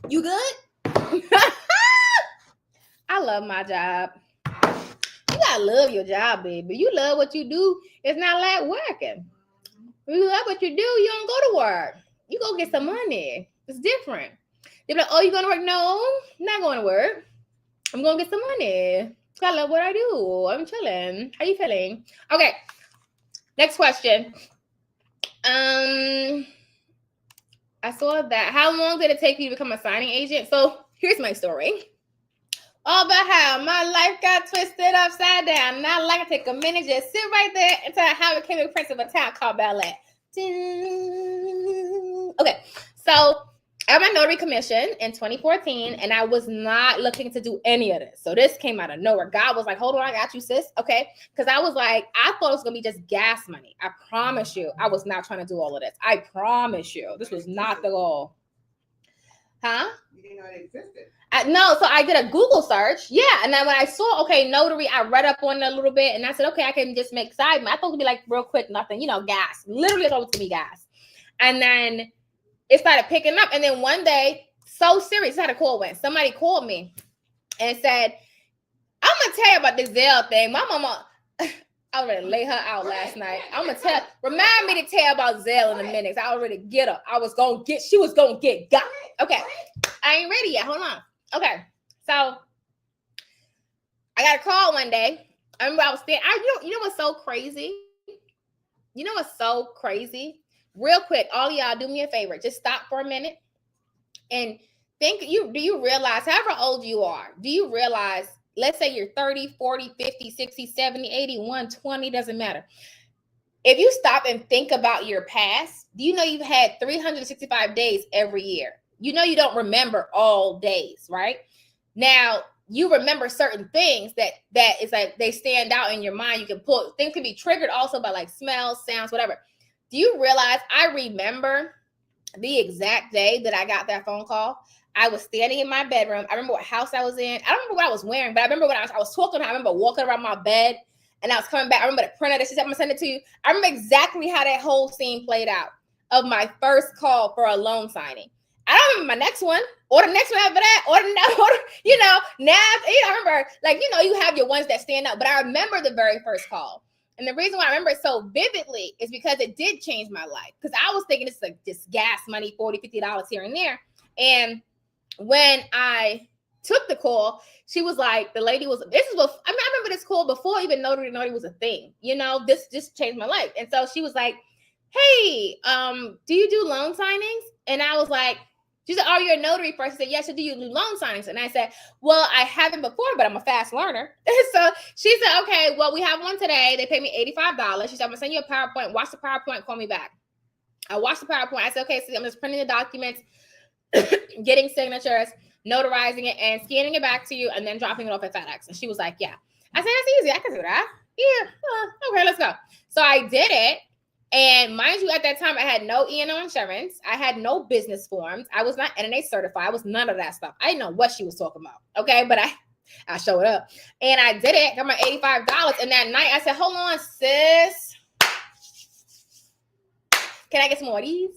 you good? I love my job. You gotta love your job, baby. You love what you do. It's not like working. You love what you do. You don't go to work. You go get some money. It's different. They're like, oh, you going to work? No, I'm not going to work. I'm going to get some money. I love what I do. I'm chilling. How you feeling? Okay. Next question. I saw that. How long did it take you to become a signing agent? So here's my story. All about how my life got twisted upside down. And I like to take a minute, just sit right there and tell how it became a prince of a town called Ballet. Okay, so I got my notary commission in 2014, and I was not looking to do any of this. So this came out of nowhere. God was like, hold on, I got you, sis. Okay, because I was like, I thought it was going to be just gas money. I promise you, I was not trying to do all of this. I promise you, this was not the goal. Huh? You didn't know it existed. No, so I did a Google search. Yeah, and then when I saw, okay, notary, I read up on it a little bit, and I said, okay, I can just make side. I thought it would be like real quick, nothing, gas. Literally, I thought it was going to be gas. And then it started picking up. And then one day, so serious, I had a call when somebody called me and said, I'm going to tell you about this Zelle thing. My mama, I already lay her out last night. I'm going to remind me to tell about Zelle in a minute. I already get her. She was going to get got. Okay. I ain't ready yet. Hold on. Okay. So I got a call one day. I remember I was standing. You know what's so crazy? You know what's so crazy? Real quick, all of y'all, do me a favor. Just stop for a minute and think. Do you realize, however old you are, do you realize, let's say you're 30, 40, 50, 60, 70, 80, 120, doesn't matter. If you stop and think about your past, do you know you've had 365 days every year? You know you don't remember all days, right? Now, you remember certain things that is like they stand out in your mind. You can pull, things can be triggered also by like smells, sounds, whatever. Do you realize I remember the exact day that I got that phone call? I was standing in my bedroom. I remember what house I was in. I don't remember what I was wearing, but I remember when I was talking to her. I remember walking around my bed and I was coming back. I remember the printer that she said, I'm going to send it to you. I remember exactly how that whole scene played out of my first call for a loan signing. I don't remember my next one or the next one after that or now, I remember, like, you have your ones that stand out, but I remember the very first call. And the reason why I remember it so vividly is because it did change my life. Because I was thinking it's like just gas money, $40, $50 here and there. And when I took the call, she was like, I remember this call before even Notary was a thing. This just changed my life. And so she was like, hey, do you do loan signings? And I was like, she said, oh, you're a notary first. I said, yes, so do you do loan signings? And I said, well, I haven't before, but I'm a fast learner. So she said, okay, well, we have one today. They pay me $85. She said, I'm going to send you a PowerPoint. Watch the PowerPoint. Call me back. I watched the PowerPoint. I said, okay, so I'm just printing the documents, getting signatures, notarizing it, and scanning it back to you, and then dropping it off at FedEx. And she was like, yeah. I said, that's easy. I can do that. Yeah. Okay, let's go. So I did it. And mind you, at that time, I had no E&O insurance. I had no business forms. I was not NNA certified. I was none of that stuff. I didn't know what she was talking about. Okay, but I showed up. And I did it. Got my $85. And that night, I said, hold on, sis. Can I get some more of these?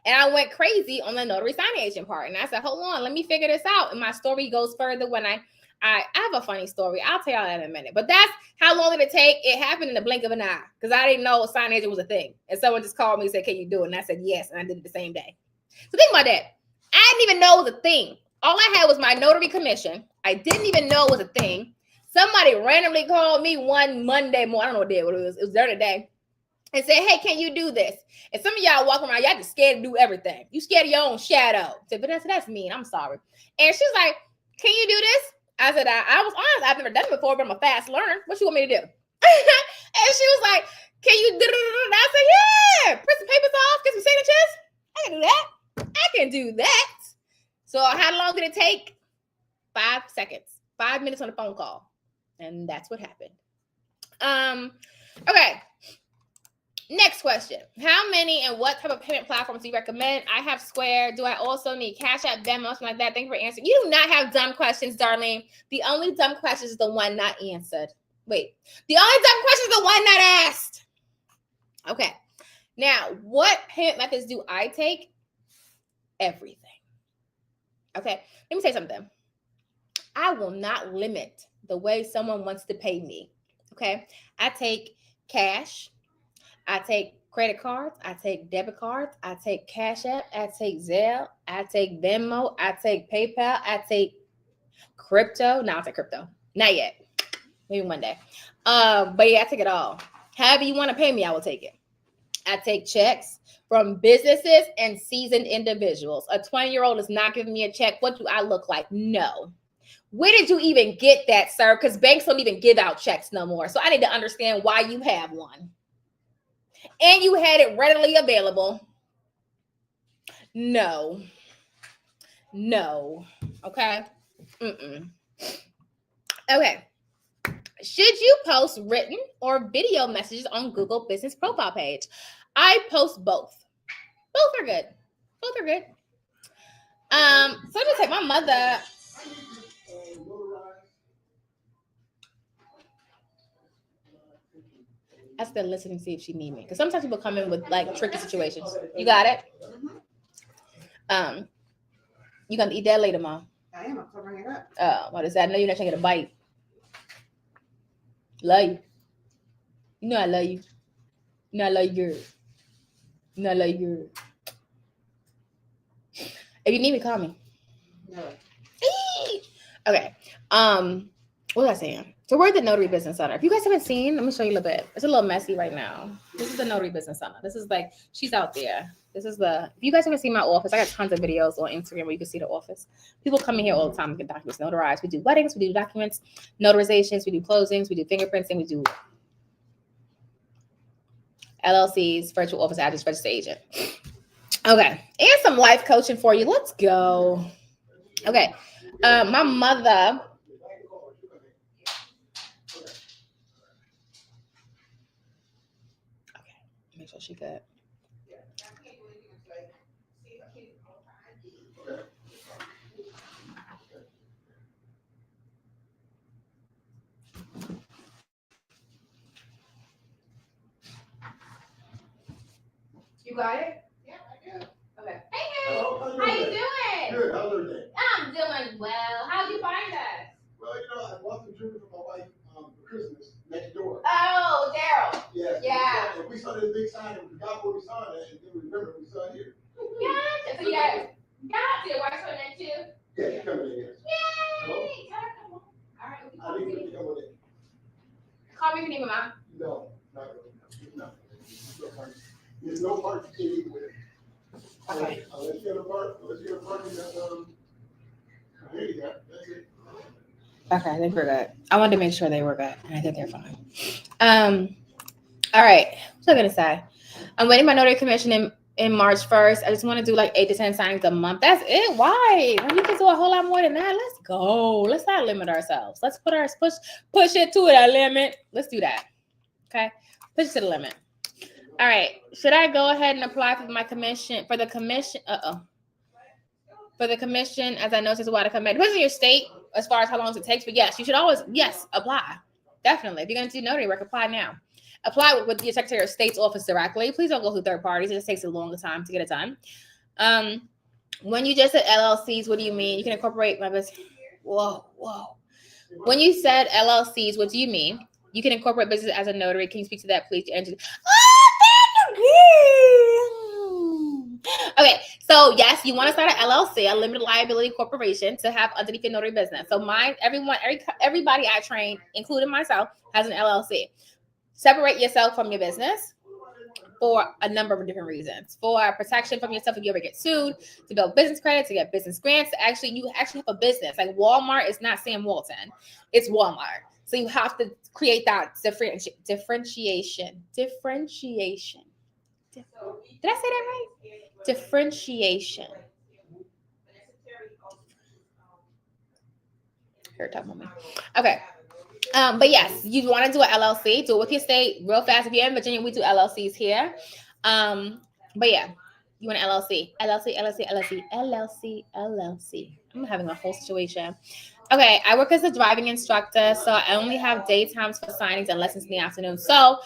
And I went crazy on the notary signing agent part. And I said, hold on, let me figure this out. And my story goes further when I have a funny story. I'll tell y'all that in a minute. But that's how long did it take? It happened in the blink of an eye because I didn't know a sign agent was a thing. And someone just called me and said, can you do it? And I said, yes. And I did it the same day. So think about that. I didn't even know it was a thing. All I had was my notary commission. I didn't even know it was a thing. Somebody randomly called me one Monday morning. I don't know what day it was. It was during the day. And said, hey, can you do this? And some of y'all walk around, y'all just scared to do everything. You scared of your own shadow. I said, but that's mean. I'm sorry. And she's like, can you do this? I said, I was honest. I've never done it before, but I'm a fast learner. What you want me to do? And she was like, can you do it? I said, yeah. Print some papers off, get some signatures. I can do that. I can do that. So how long did it take? 5 seconds. 5 minutes on a phone call. And that's what happened. Okay. Next question. How many and what type of payment platforms do you recommend? I have Square. Do I also need Cash App, Venmo, something like that? Thank you for answering. You do not have dumb questions, Darlene. The only dumb question is the one not answered. Wait. The only dumb question is the one not asked. Okay. Now, what payment methods do I take? Everything. Okay. Let me say something. I will not limit the way someone wants to pay me. Okay. I take cash. I take credit cards. I take debit cards. I take Cash App. I take Zelle. I take Venmo. I take PayPal. I take crypto. No, I take crypto. Not yet. Maybe one day. But yeah, I take it all. However you want to pay me, I will take it. I take checks from businesses and seasoned individuals. A 20-year-old is not giving me a check. What do I look like? No. Where did you even get that, sir? Because banks don't even give out checks no more. So I need to understand why you have one. And you had it readily available. No. Okay. Okay. Should you post written or video messages on Google Business Profile page? I post both. Both are good. So let me take my mother. I still listening to see if she need me. Because sometimes people come in with like tricky situations. You got it? You gonna eat that later, Mom? I am. I'm covering it up. Oh, what is that? I know you're not trying to get a bite. Love you. You know I love you. You know I love you, girl. You know I love you, girl. If you need me, call me. No. Okay. What was I saying? So we're at the Notary Business Center. If you guys haven't seen, let me show you a little bit. It's a little messy right now. This is the Notary Business Center. This is like, she's out there. This is if you guys haven't seen my office, I got tons of videos on Instagram where you can see the office. People come in here all the time to get documents notarized. We do weddings, we do documents, notarizations, we do closings, we do fingerprinting, we do LLCs, virtual office address, registered agent. Okay. And some life coaching for you. Let's go. Okay. My mother. Okay. Make sure she good. You got it? Yeah, I do. Okay. Hey, hello. How you doing? Good. How's everything? I'm doing well. How'd you find us? Well, I bought some jewelry for my wife for Christmas next door. Oh, Daryl. Yeah. Yeah. We saw this big sign and we forgot where we saw it and then we remember we saw it here. Gotcha. So you got your wife's coming in too? Yeah, she's coming in, yes. Yay! Hello? Tell her come on. All right. I need you to come with it. Call me if you need me, Mom. No, not really. No. There's no part to take with it. Okay. Unless you have a part, here you go. That's it. Okay, I think we're good. I wanted to make sure they were good, and I think they're fine. All right. What's I gonna say? I'm waiting my notary commission in March 1st. I just want to do like 8 to 10 signings a month. That's it. Why? When you can do a whole lot more than that, let's go. Let's not limit ourselves. Let's push it to that limit. Let's do that. Okay, push it to the limit. All right. Should I go ahead and apply for my commission for the commission? For the commission, as I know, it's a while to come back. Depends on your state as far as how long it takes. But yes, you should always apply. Definitely. If you're going to do notary work, apply now. Apply with your Secretary of State's office directly. Please don't go through third parties. It just takes a longer time to get it done. When you just said LLCs, what do you mean? You can incorporate my business. Whoa. When you said LLCs, what do you mean? You can incorporate business as a notary. Can you speak to that, please? Okay, So yes, you want to start an LLC, a limited liability corporation, to have underneath your notary business. So everybody I train, including myself, has an LLC. Separate yourself from your business for a number of different reasons. For protection from yourself if you ever get sued, to build business credit, to get business grants. You actually have a business. Like Walmart is not Sam Walton, it's Walmart. So you have to create that differentiation. Did I say that right? Differentiation. Here, talk about me. Okay. But yes, you want to do an LLC, do it with your state real fast. If you're in Virginia, we do LLCs here. But yeah, you want an LLC. I'm having a whole situation. Okay, I work as a driving instructor, so I only have daytimes for signings and lessons in the afternoon. So,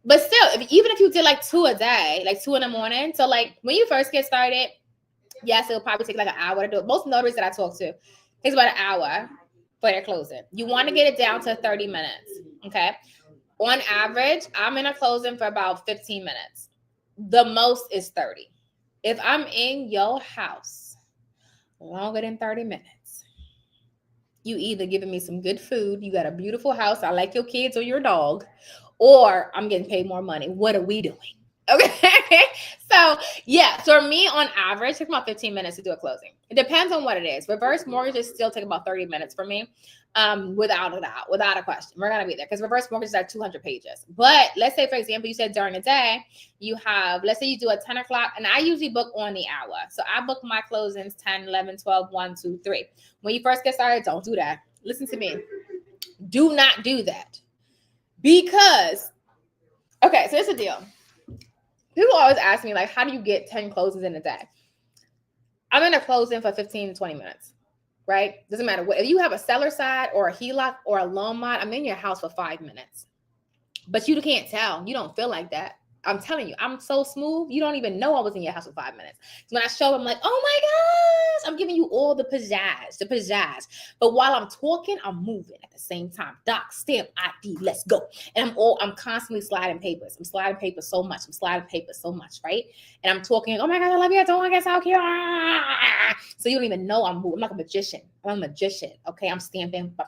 but still, even if you did like 2 a day, like 2 in the morning, so like when you first get started, yes, it'll probably take like an hour to do it. Most notaries that I talk to takes about an hour for their closing. You want to get it down to 30 minutes, okay? On average, I'm in a closing for about 15 minutes. The most is 30. If I'm in your house longer than 30 minutes, you either giving me some good food, you got a beautiful house, I like your kids or your dog, or I'm getting paid more money. What are we doing? Okay. So yeah, so for me on average, it takes about 15 minutes to do a closing. It depends on what it is. Reverse mortgages still take about 30 minutes for me. Without a question. We're gonna be there because reverse mortgages are 200 pages. But let's say, for example, you said during the day, you have, let's say you do a 10 o'clock, and I usually book on the hour. So I book my closings 10, 11, 12, 1, 2, 3. When you first get started, don't do that. Listen to me. Do not do that. Because, okay, so here's the deal. People always ask me, like, how do you get 10 closings in a day? I'm in a closing for 15 to 20 minutes, right? Doesn't matter what. If you have a seller side or a HELOC or a loan mod, I'm in your house for 5 minutes. But you can't tell. You don't feel like that. I'm telling you, I'm so smooth. You don't even know I was in your house for 5 minutes. So when I show up, I'm like, oh my gosh, I'm giving you all the pizzazz. But while I'm talking, I'm moving at the same time. Doc, stamp, ID, let's go. And I'm constantly sliding papers. I'm sliding papers so much, right? And I'm talking, oh my God, I love you. I don't want to get so cute. So you don't even know I'm moving. I'm like a magician. Okay, I'm stamping. Bam.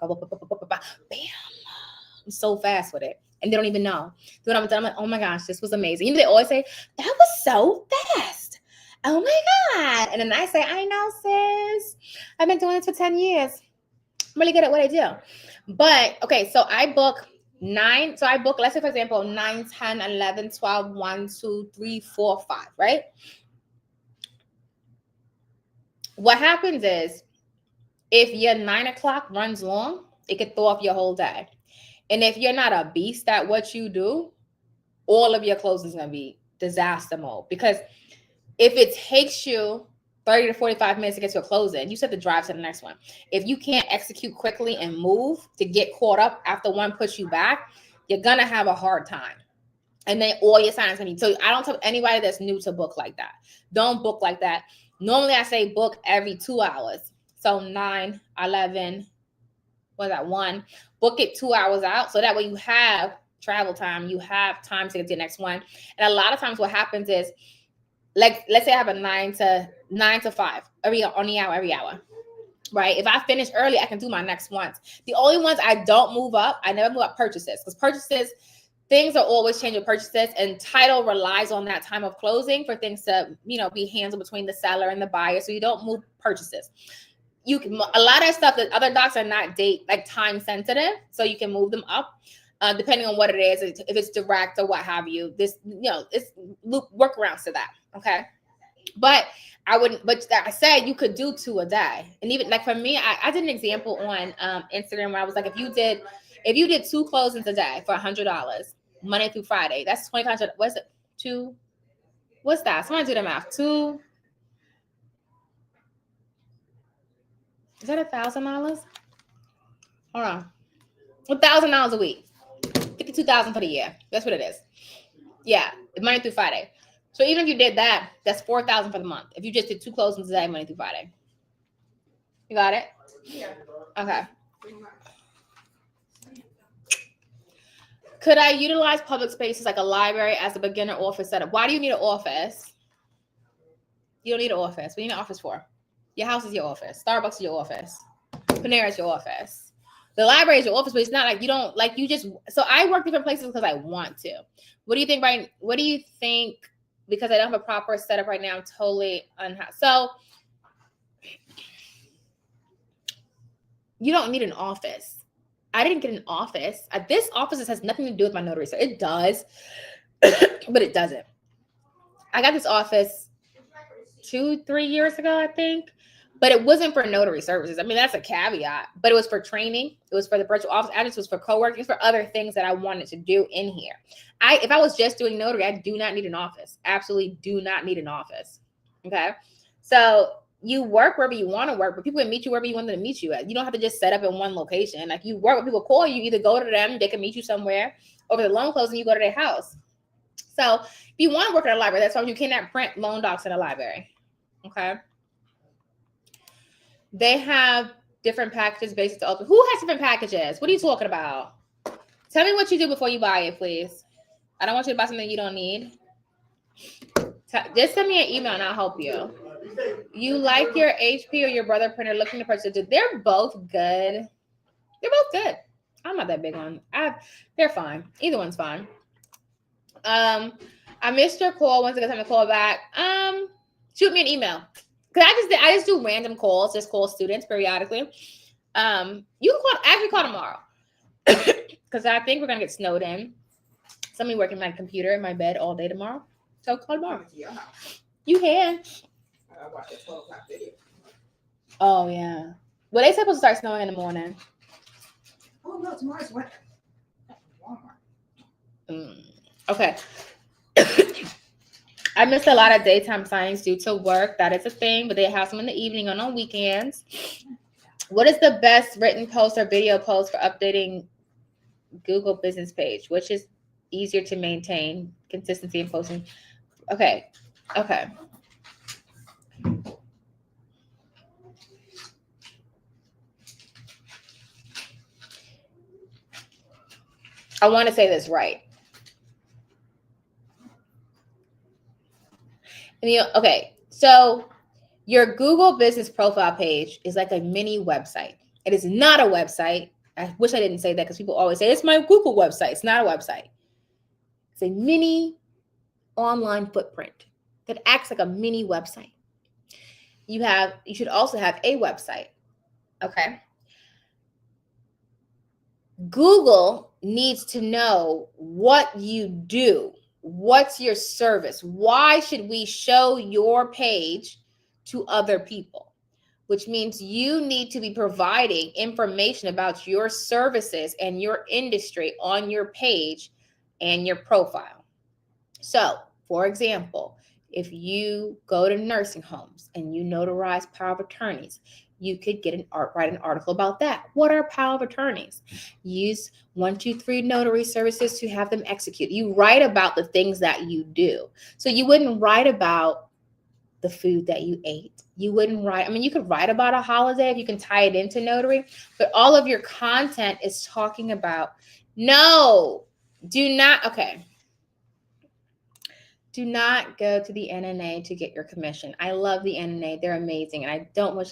I'm so fast with it. And they don't even know. Then I'm like, oh my gosh, this was amazing. You know, they always say, that was so fast. Oh my God. And then I say, I know, sis. I've been doing this for 10 years. I'm really good at what I do. But, okay, so I book 9. So I book, let's say, for example, 9, 10, 11, 12, 1, 2, 3, 4, 5, right? What happens is, if your 9 o'clock runs long, it could throw off your whole day. And if you're not a beast at what you do, all of your closings are going to be disaster mode. Because if it takes you 30 to 45 minutes to get to a closing, you set the drive to the next one. If you can't execute quickly and move to get caught up after one puts you back, you're going to have a hard time. And then all your signings going to be. So I don't tell anybody that's new to book like that. Don't book like that. Normally I say book every 2 hours. So 9, 11, was that 1? Book it 2 hours out. So that way you have travel time. You have time to get to the next one. And a lot of times what happens is, like, let's say I have a 9 to 5 every hour. Right? If I finish early, I can do my next ones. The only ones I don't move up, I never move up purchases. Because purchases, things are always changing purchases, and title relies on that time of closing for things to, be handled between the seller and the buyer. So you don't move purchases. You can, a lot of stuff that other docs are not time sensitive, so you can move them up depending on what it is, if it's direct or what have you. This, it's workarounds to that. Okay, but I wouldn't. But like I said, you could do 2 a day, and even like for me, I did an example on Instagram where I was like, if you did 2 closings a day for $100, Monday through Friday, that's 2,500. What's it? 2. What's that? Someone do the math. 2. Is that $1,000? Hold on. $1,000 a week. $52,000 for the year. That's what it is. Yeah, Monday through Friday. So even if you did that, that's $4,000 for the month. If you just did 2 closings a day, Monday through Friday. You got it? Yeah. Okay. Could I utilize public spaces like a library as a beginner office setup? Why do you need an office? You don't need an office. What do you need an office for? Your house is your office. Starbucks is your office. Panera is your office. The library is your office, but it's not like you don't like you just. So I work different places because I want to. What do you think? What do you think? Because I don't have a proper setup right now, I'm totally unhappy. So you don't need an office. I didn't get an office. This office has nothing to do with my notary. So it does, but it doesn't. I got this office 2-3 years ago, I think, but it wasn't for notary services. I mean, that's a caveat, but it was for training. It was for the virtual office address. It was for co-working. It was for other things that I wanted to do in here. If I was just doing notary, I do not need an office. Absolutely do not need an office. Okay. So you work wherever you want to work, but people can meet you wherever you want them to meet you at. You don't have to just set up in one location. Like you work when people call you, either go to them, they can meet you somewhere, over the loan closing, you go to their house. So if you want to work at a library, that's why you cannot print loan docs in a library. Okay. They have different packages based on who has different packages. What are you talking about? Tell me what you do before you buy it, please. I don't want you to buy something you don't need. Just send me an email and I'll help you. You like your HP or your brother printer looking to purchase it? They're both good. They're both good. I'm not that big on. They're fine. Either one's fine. I missed your call. When's a good time to call back? Shoot me an email. Because I just do random calls, just call students periodically. You can call tomorrow. Because I think we're gonna get snowed in. Somebody working my computer in my bed all day tomorrow. So call tomorrow. You can. I watched a 12 o'clock video. Oh yeah. Well, they supposed to start snowing in the morning. Oh no, tomorrow's winter. Walmart. Okay. I missed a lot of daytime signings due to work. That is a thing, but they have some in the evening and on weekends. What is the best written post or video post for updating Google business page? Which is easier to maintain consistency in posting? Okay. I want to say this right. Okay, so your Google business profile page is like a mini website. It is not a website. I wish I didn't say that because people always say it's my Google website. It's not a website. It's a mini online footprint that acts like a mini website. You should also have a website. Okay. Google needs to know what you do. What's your service? Why should we show your page to other people? Which means you need to be providing information about your services and your industry on your page and your profile. So, for example, if you go to nursing homes and you notarize power of attorneys, you could write an article about that. What are power of attorneys? Use 123 notary services to have them execute. You write about the things that you do. So you wouldn't write about the food that you ate. You wouldn't write, you could write about a holiday if you can tie it into notary, but all of your content is talking about, do not go to the NNA to get your commission. I love the NNA. They're amazing. And I don't like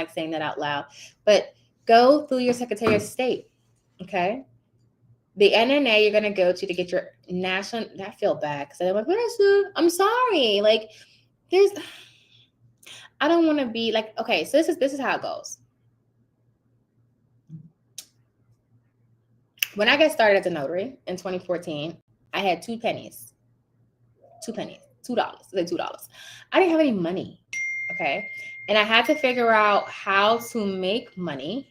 saying that out loud, but go through your Secretary of State. Okay. The NNA you're going to go to get your national, I feel bad because I'm like, I'm sorry. Like I don't want to be like, okay, so this is how it goes. When I got started as a notary in 2014, I had $2. $2. I didn't have any money. Okay. And I had to figure out how to make money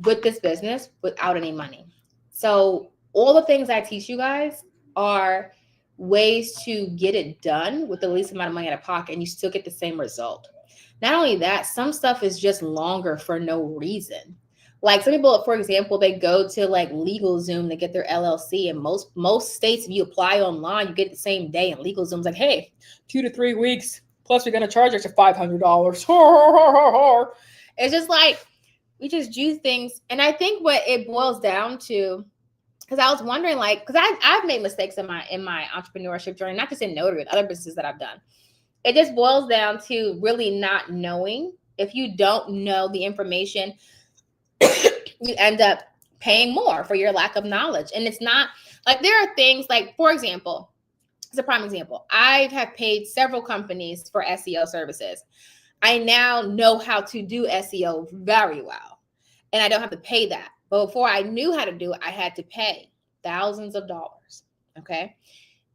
with this business without any money. So all the things I teach you guys are ways to get it done with the least amount of money out of pocket and you still get the same result. Not only that, some stuff is just longer for no reason. Like some people, for example, they go to like LegalZoom to get their LLC, and most states, if you apply online, you get it the same day. And LegalZoom's like, hey, 2 to 3 weeks, plus we're gonna charge us $500. It's just like we just do things, and I think what it boils down to, because I was wondering, like, because I've made mistakes in my entrepreneurship journey, not just in notary, but other businesses that I've done. It just boils down to really not knowing. If you don't know the information, you end up paying more for your lack of knowledge. And it's not like, there are things like, for example, it's a prime example. I have paid several companies for SEO services. I now know how to do SEO very well, and I don't have to pay that. But before I knew how to do it, I had to pay thousands of dollars. Okay.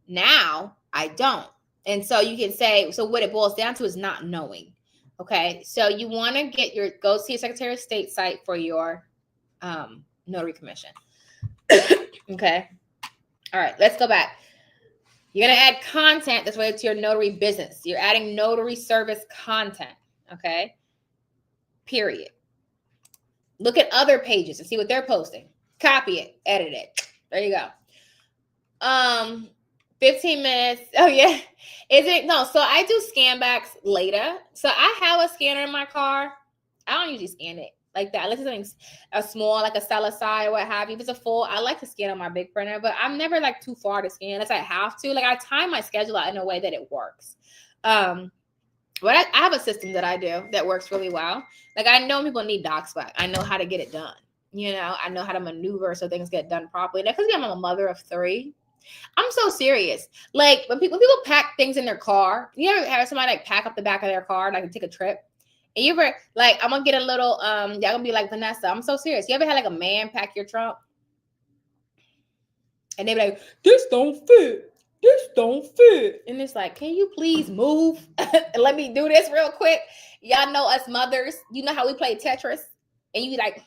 Now I don't. And so you can say, so what it boils down to is not knowing. Okay. So you want to go see a Secretary of State site for your notary commission. Okay. All right. Let's go back. You're going to add content that's related to your notary business. You're adding notary service content. Okay. Period. Look at other pages and see what they're posting. Copy it, edit it. There you go. 15 minutes. Oh yeah. Is it? No. So I do scan backs later. So I have a scanner in my car. I don't usually scan it like that. Unless it's something a small, like a cellar side or what have you. If it's a full, I like to scan on my big printer, but I'm never like too far to scan unless I have to. Like I time my schedule out in a way that it works. But I have a system that I do that works really well. Like I know people need docs back. I know how to get it done. You know, I know how to maneuver so things get done properly. And because I'm a mother of 3, I'm so serious. Like when people pack things in their car, you ever have somebody like pack up the back of their car, like to take a trip? And you ever like, I'm gonna get a little, y'all gonna be like, Vanessa, I'm so serious. You ever had like a man pack your trunk? And they be like, this don't fit. This don't fit. And it's like, can you please move and let me do this real quick? Y'all know us mothers. You know how we play Tetris? And you be like,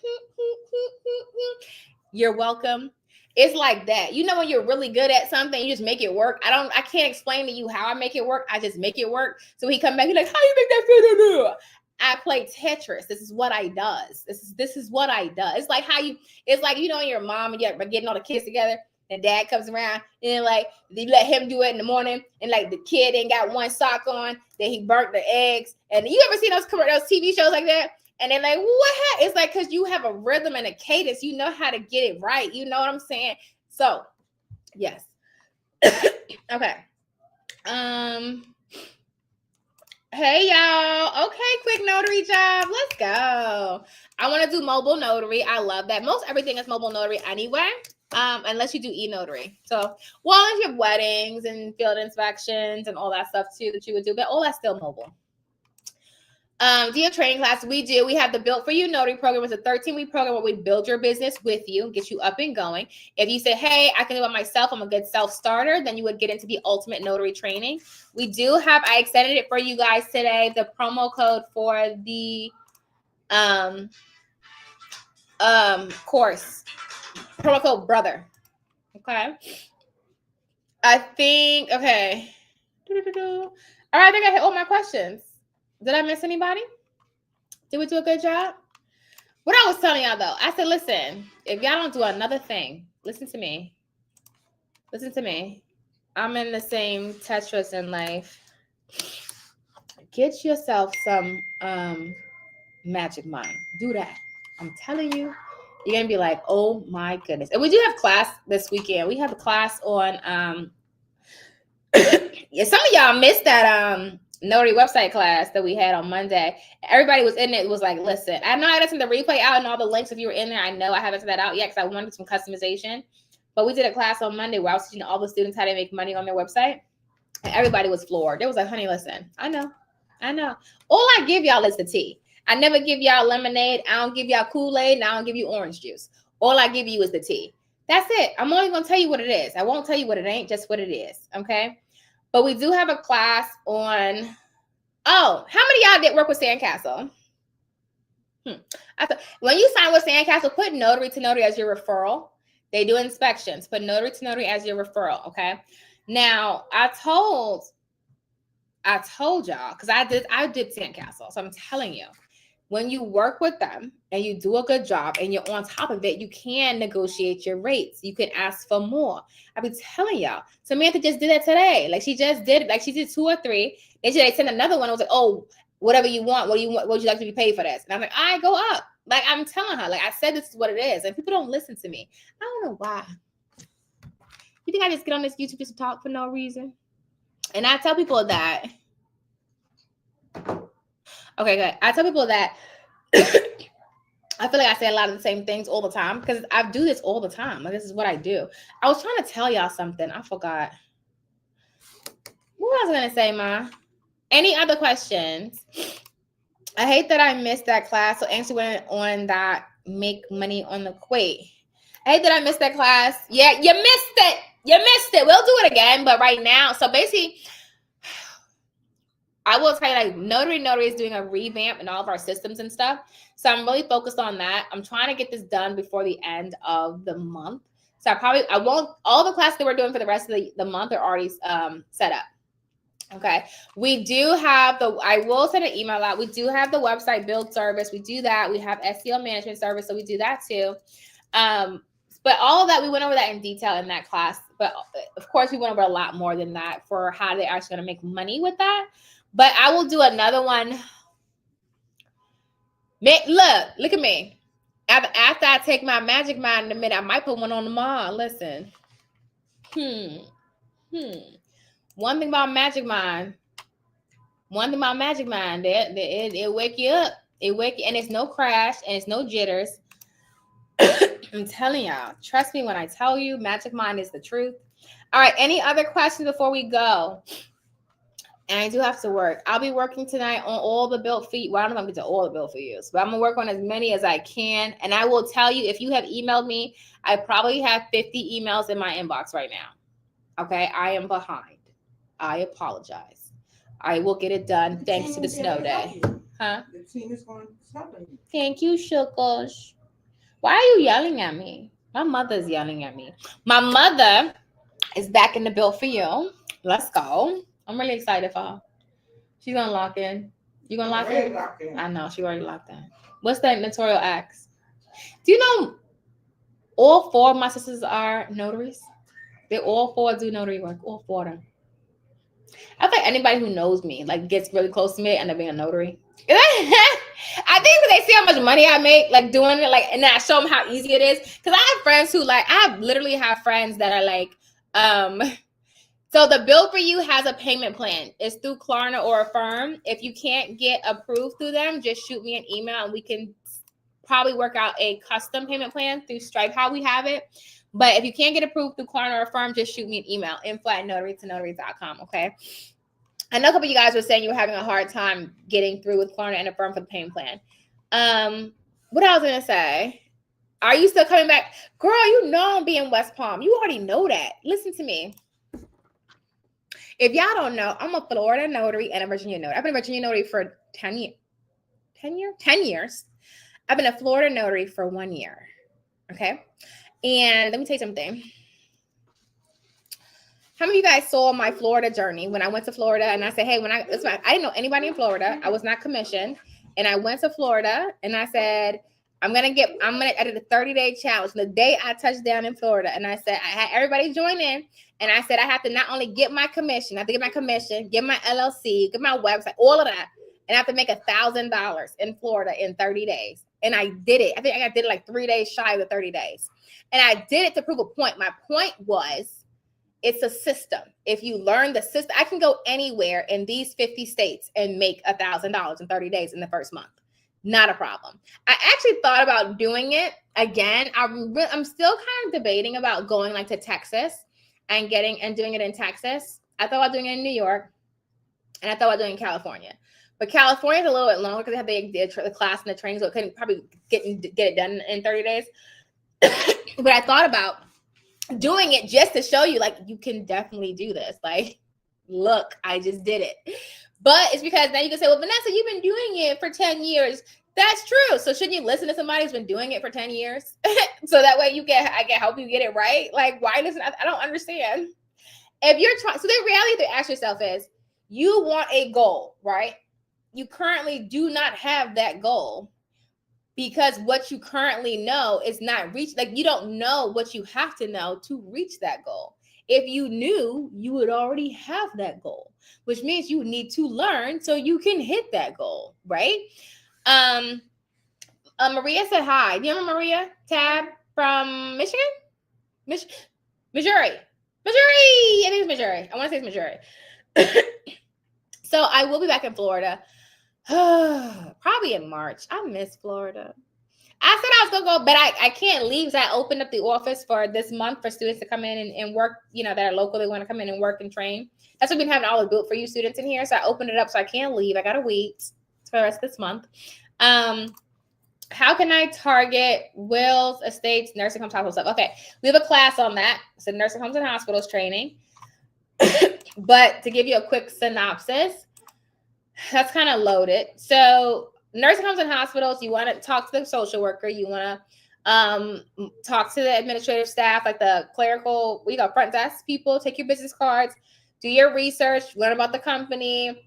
you're welcome. It's like that. You know when you're really good at something, you just make it work. I can't explain to you how I make it work. I just make it work. So he come back, he's like, how you make that fit? I play Tetris. This is what I does. This is what I does. It's like you know, your mom and you're getting all the kids together. And dad comes around and like you let him do it in the morning, and like the kid ain't got one sock on, then he burnt the eggs. And you ever seen those TV shows like that? And they're like, what? It's like because you have a rhythm and a cadence, you know how to get it right. You know what I'm saying? So, yes. Okay. Hey y'all. Okay, quick notary job. Let's go. I want to do mobile notary. I love that. Most everything is mobile notary anyway. Unless you do e-notary. So, well, you have weddings and field inspections and all that stuff too that you would do, but all that's still mobile. Do you have training class? We do. We have the Built For You Notary program. It's a 13-week program where we build your business with you, get you up and going. If you say, hey, I can do it myself, I'm a good self-starter, then you would get into the ultimate notary training. We do have, I extended it for you guys today, the promo code for the course. Promo code brother. Okay. I think, okay. All right, I think I hit all my questions. Did I miss anybody? Did we do a good job? What I was telling y'all though, I said, listen, if y'all don't do another thing, listen to me. Listen to me. I'm in the same Tetris in life. Get yourself some magic mind. Do that. I'm telling you. You're going to be like, oh my goodness. And we do have class this weekend. We have a class on, yeah, some of y'all missed that notary website class that we had on Monday. Everybody was in it. It was like, listen, I know I had to send the replay out and all the links. If you were in there, I know I haven't sent that out yet because I wanted some customization. But we did a class on Monday where I was teaching all the students how to make money on their website. And everybody was floored. They was like, honey, listen, I know. All I give y'all is the tea. I never give y'all lemonade. I don't give y'all Kool-Aid, and I don't give you orange juice. All I give you is the tea. That's it. I'm only going to tell you what it is. I won't tell you what it ain't, just what it is. Okay. But we do have a class on, how many of y'all did work with Sandcastle? When you sign with Sandcastle, put Notary to Notary as your referral. They do inspections. Put Notary to Notary as your referral. Okay. Now I told y'all, because I did Sandcastle. So I'm telling you, when you work with them and you do a good job and you're on top of it, you can negotiate your rates. You can ask for more. I've been telling y'all. Samantha just did that today. Like she just did it. Like she did 2 or 3. Then they sent another one. I was like, oh, whatever you want. What do you want? What would you like to be paid for this? And I'm like, I go up. Like I'm telling her, like I said, this is what it is. And people don't listen to me. I don't know why. You think I just get on this YouTube just to talk for no reason? And I tell people that. Okay, good. I tell people that I feel like I say a lot of the same things all the time because I do this all the time. Like, this is what I do. I was trying to tell y'all something. I forgot. What was I going to say, Ma? Any other questions? I hate that I missed that class. So Angie went on that make money on the Kuwait. I hate that I missed that class. Yeah, you missed it. You missed it. We'll do it again. But right now, so basically, I will tell you, like, Notary is doing a revamp in all of our systems and stuff. So I'm really focused on that. I'm trying to get this done before the end of the month. So I won't, all the classes that we're doing for the rest of the month are already set up. Okay. We do have I will send an email out. We do have the website build service. We do that. We have SEO management service. So we do that too. But all of that, we went over that in detail in that class. But of course, we went over a lot more than that for how they're actually going to make money with that. But I will do another one. Look at me. After I take my magic mind in a minute, I might put one on tomorrow. Listen. One thing about magic mind. It wake you up. It wake you, and it's no crash and it's no jitters. I'm telling y'all. Trust me when I tell you, magic mind is the truth. All right. Any other questions before we go? And I do have to work. I'll be working tonight on all the built for you. Well, I don't know if I'm going to do all the built for you, but I'm going to work on as many as I can. And I will tell you, if you have emailed me, I probably have 50 emails in my inbox right now. Okay. I am behind. I apologize. I will get it done thanks to the snow day. Huh? The team is going to stop you. Thank you, Shukosh. Why are you yelling at me? My mother's yelling at me. My mother is back in the built for you. Let's go. I'm really excited for her. She's gonna lock in. You gonna lock in? I know, she already locked in. What's that notarial acts? Do you know all 4 of my sisters are notaries? They all 4 do notary work. All 4 of them. I think anybody who knows me, like, gets really close to me, end up being a notary. I think they see how much money I make, like, doing it, like, and then I show them how easy it is. Because I have friends who, like, literally have friends that are like, so the Build for You has a payment plan. It's through Klarna or Affirm. If you can't get approved through them, just shoot me an email and we can probably work out a custom payment plan through Stripe, how we have it. But if you can't get approved through Klarna or Affirm, just shoot me an email, info@notary2notary.com, okay? I know a couple of you guys were saying you were having a hard time getting through with Klarna and Affirm for the payment plan. What I was going to say, are you still coming back? Girl, you know I'm being West Palm. You already know that. Listen to me. If y'all don't know, I'm a Florida notary and a Virginia notary. I've been a Virginia notary for 10 years. 10 years. I've been a Florida notary for 1 year. Okay. And let me tell you something. How many of you guys saw my Florida journey when I went to Florida and I said, hey, I didn't know anybody in Florida. I was not commissioned. And I went to Florida and I said, I did a 30-day challenge the day I touched down in Florida. And I said, I had everybody join in. And I said, I have to not only get my commission, I have to get my commission, get my LLC, get my website, all of that. And I have to make $1,000 in Florida in 30 days. And I did it. I think I did it like 3 days shy of the 30 days. And I did it to prove a point. My point was, it's a system. If you learn the system, I can go anywhere in these 50 states and make $1,000 in 30 days in the first month. Not a problem. I actually thought about doing it again. I'm still kind of debating about going like to Texas and doing it in Texas. I thought about doing it in New York, and I thought about doing it in California. But California is a little bit longer because they have the class and the training, so I couldn't probably get it done in 30 days. But I thought about doing it just to show you, like, you can definitely do this. Like, look, I just did it. But it's because now you can say, well, Vanessa, you've been doing it for 10 years. That's true. So shouldn't you listen to somebody who's been doing it for 10 years? So that way I can help you get it right. Like, why listen? I don't understand. If you're trying, so the reality to ask yourself is, you want a goal, right? You currently do not have that goal because what you currently know is not reached. Like, you don't know what you have to know to reach that goal. If you knew, you would already have that goal, which means you need to learn so you can hit that goal, right? Maria said hi. Do you remember Maria Tab from Michigan? Missouri. Missouri. I think it's Missouri. I want to say it's Missouri. So I will be back in Florida. Probably in March. I miss Florida. I said I was gonna go, but I can't leave. So I opened up the office for this month for students to come in and work, that are local. They want to come in and work and train. That's what we've been having all the built for you students in here. So I opened it up so I can't leave. I gotta wait for the rest of this month. How can I target wills, estates, nursing homes, hospital stuff? Okay, we have a class on that. It's a nursing homes and hospitals training. But to give you a quick synopsis, that's kind of loaded. So nursing homes and hospitals, you want to talk to the social worker. You want to talk to the administrative staff, like the clerical, we got front desk people, take your business cards, do your research, learn about the company,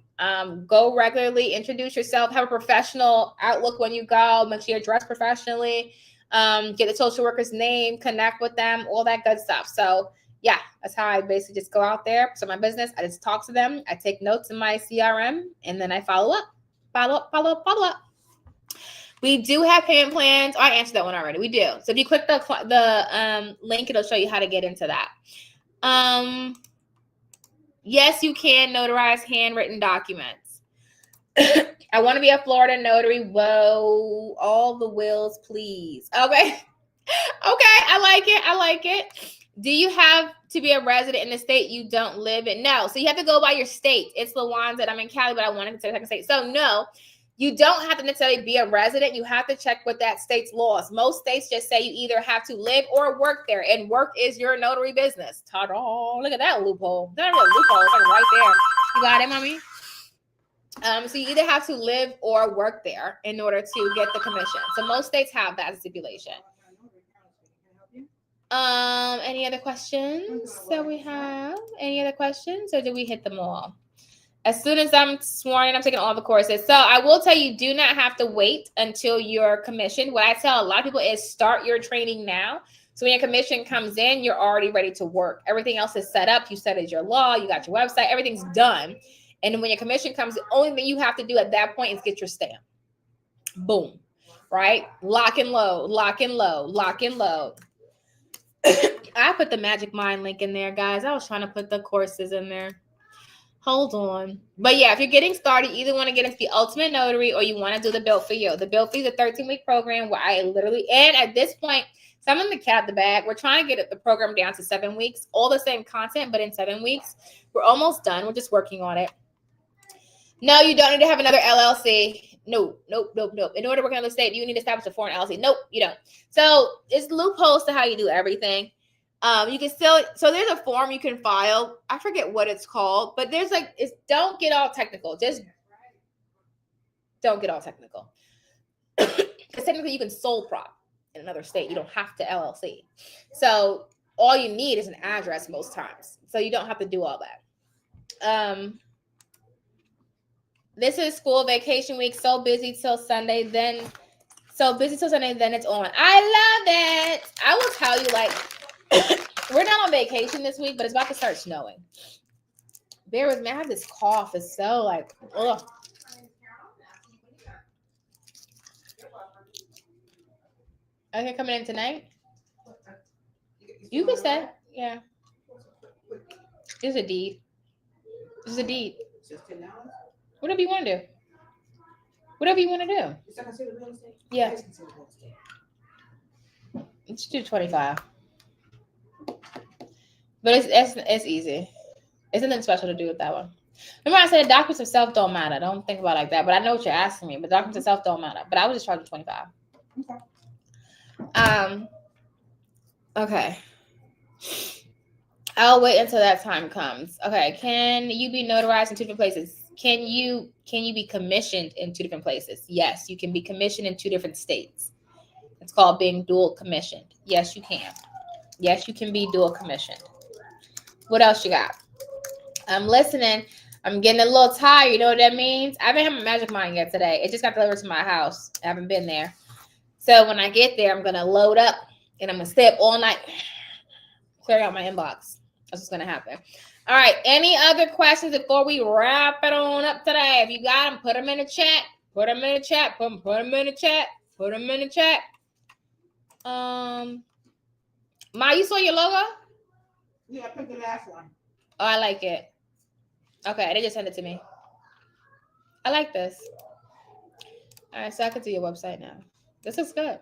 go regularly, introduce yourself, have a professional outlook when you go, make sure you're dressed professionally, get the social worker's name, connect with them, all that good stuff. So yeah, that's how I basically just go out there. So my business, I just talk to them. I take notes in my CRM, and then I follow up. We do have payment plans. Oh, I answered that one already. We do. So if you click the link, it'll show you how to get into that. Yes, you can notarize handwritten documents. I want to be a Florida notary. Whoa, all the wills, please. Okay. Okay, I like it. Do you have to be a resident in the state you don't live in? No. So you have to go by your state. It's the ones that I'm in Cali, but I want to consider second state. So no, you don't have to necessarily be a resident. You have to check with that state's laws. Most states just say you either have to live or work there, and work is your notary business. Ta-da! Look at that loophole. That real loophole. It's like right there. You got it, mommy? So you either have to live or work there in order to get the commission. So most states have that stipulation. Any other questions that we have? Any other questions, or did we hit them all? As soon as I'm sworn in, I'm taking all the courses. So I will tell you, do not have to wait until you're commissioned. What I tell a lot of people is start your training now. So when your commission comes in, you're already ready to work. Everything else is set up. You studied your law. You got your website. Everything's done. And when your commission comes, the only thing you have to do at that point is get your stamp. Boom. Right? Lock and load, lock and load, lock and load. I put the Magic Mind link in there, guys. I was trying to put the courses in there. Hold on. But yeah, if you're getting started, you either want to get into the Ultimate Notary or you want to do the Built for You. The Built for You is a 13-week program where I literally, and at this point, some of the cat the bag. We're trying to get the program down to 7 weeks. All the same content, but in 7 weeks. We're almost done. We're just working on it. No, you don't need to have another LLC. Nope. In order to work in another state, you need to establish a foreign LLC. Nope, you don't. So it's loopholes to how you do everything. You can still, so there's a form you can file. I forget what it's called, but there's don't get all technical. Just don't get all technical. Because technically you can sole prop in another state. You don't have to LLC. So all you need is an address most times. So you don't have to do all that. This is school vacation week. So busy till Sunday, then it's on. I love it. I will tell you, we're not on vacation this week, but it's about to start snowing. Bear with me. I have this cough. It's so ugh. Okay, coming in tonight? You can say, yeah. It's a deed. Whatever you want to do. Is that considered real estate? Yeah. It's considered real estate. Let's do 25. But it's easy. It's nothing special to do with that one. Remember I said documents themselves don't matter. Don't think about it like that. But I know what you're asking me. But documents themselves don't matter. But I was just charging 25. Okay. Okay. I'll wait until that time comes. Okay. Can you be notarized in 2 different places? Can you be commissioned in 2 different places? Yes, you can be commissioned in 2 different states. It's called being dual commissioned. Yes, you can. Yes, you can be dual commissioned. What else you got? I'm listening. I'm getting a little tired. You know what that means? I haven't had my Magic Mind yet today. It just got delivered to my house. I haven't been there. So when I get there, I'm going to load up and I'm going to stay up all night, clear out my inbox. That's what's going to happen. All right. Any other questions before we wrap it on up today? If you got them, put them in the chat. Put them in the chat. Ma, you saw your logo? Yeah, I picked the last one. Oh, I like it. Okay, they just sent it to me. I like this. All right, so I can do your website now. This is good.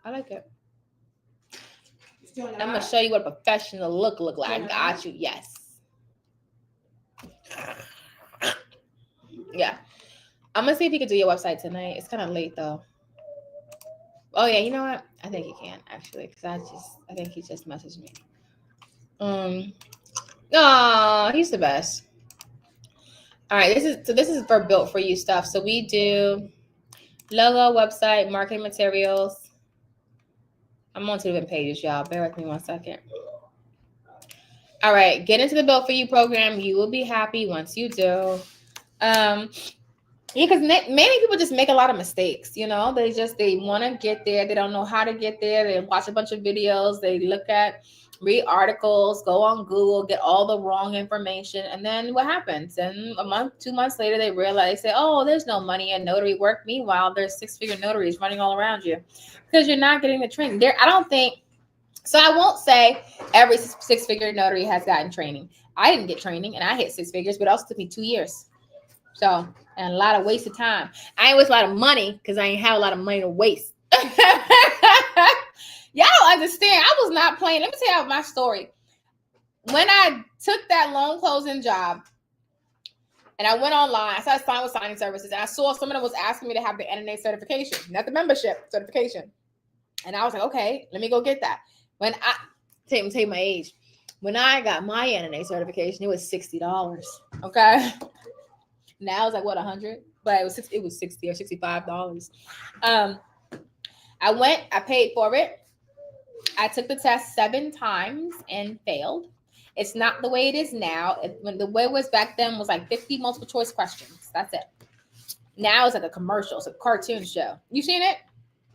I like it. I'm gonna show you what a professional look like. I got you. Yes. Yeah. I'm gonna see if he can do your website tonight. It's kind of late though. Oh yeah, you know what? I think he can actually, because I think he just messaged me. Oh, he's the best. All right, this is for built for you stuff. So we do logo, website, marketing materials. I'm on 2 different pages, y'all. Bear with me 1 second. All right, get into the built for you program. You will be happy once you do. Yeah, because many people just make a lot of mistakes. You know, they want to get there. They don't know how to get there. They watch a bunch of videos. They read articles, go on Google, get all the wrong information. And then what happens? And a month, 2 months later, they realize, oh, there's no money in notary work. Meanwhile, there's 6-figure notaries running all around you because you're not getting the training. I don't think, so I won't say every 6-figure notary has gotten training. I didn't get training and I hit 6 figures, but it also took me 2 years. So, and a lot of wasted time. I ain't waste a lot of money because I ain't have a lot of money to waste. Y'all don't understand. I was not playing. Let me tell you my story. When I took that loan closing job and I went online, I started signing with signing services, and I saw someone was asking me to have the NNA certification, not the membership certification. And I was like, okay, let me go get that. When I tell you my age, when I got my NNA certification, it was $60. Okay. Now it's like what, 100? But it was $60 or $65. I paid for it. I took the test 7 times and failed. It's not the way it is now. When the way it was back then was like 50 multiple choice questions. That's it. Now it's like a commercial. It's a cartoon show. You seen it?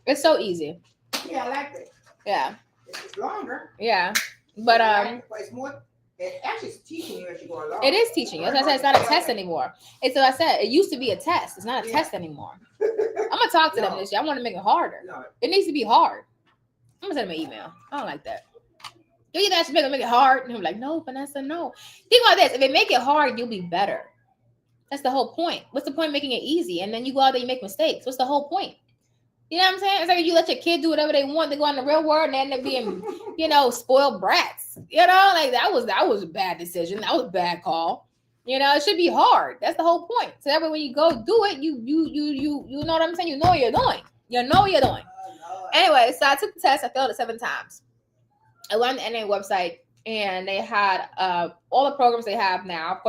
It's so easy. Yeah, I like it. Yeah. It's longer. Yeah. But it's more. It actually is teaching you as you go along. It is teaching you. As I said, it's not a test anymore. It's what I said. It used to be a test. It's not a test anymore. I'm gonna talk to them this year. I want to make it harder. No. It needs to be hard. I'm gonna send them an email. I don't like that. You either actually make it hard, and I'm like, no, Vanessa, no. Think about this. If it make it hard, you'll be better. That's the whole point. What's the point of making it easy? And then you go out there, you make mistakes. What's the whole point? You know what I'm saying? It's like if you let your kid do whatever they want, they go in the real world and they end up being, spoiled brats. Like that was a bad decision. That was a bad call. It should be hard. That's the whole point. So that way when you go do it, you know what I'm saying? You know what you're doing. You know what you're doing. Anyway, so I took the test. I failed it 7 times. I went on the NA website and they had all the programs they have now.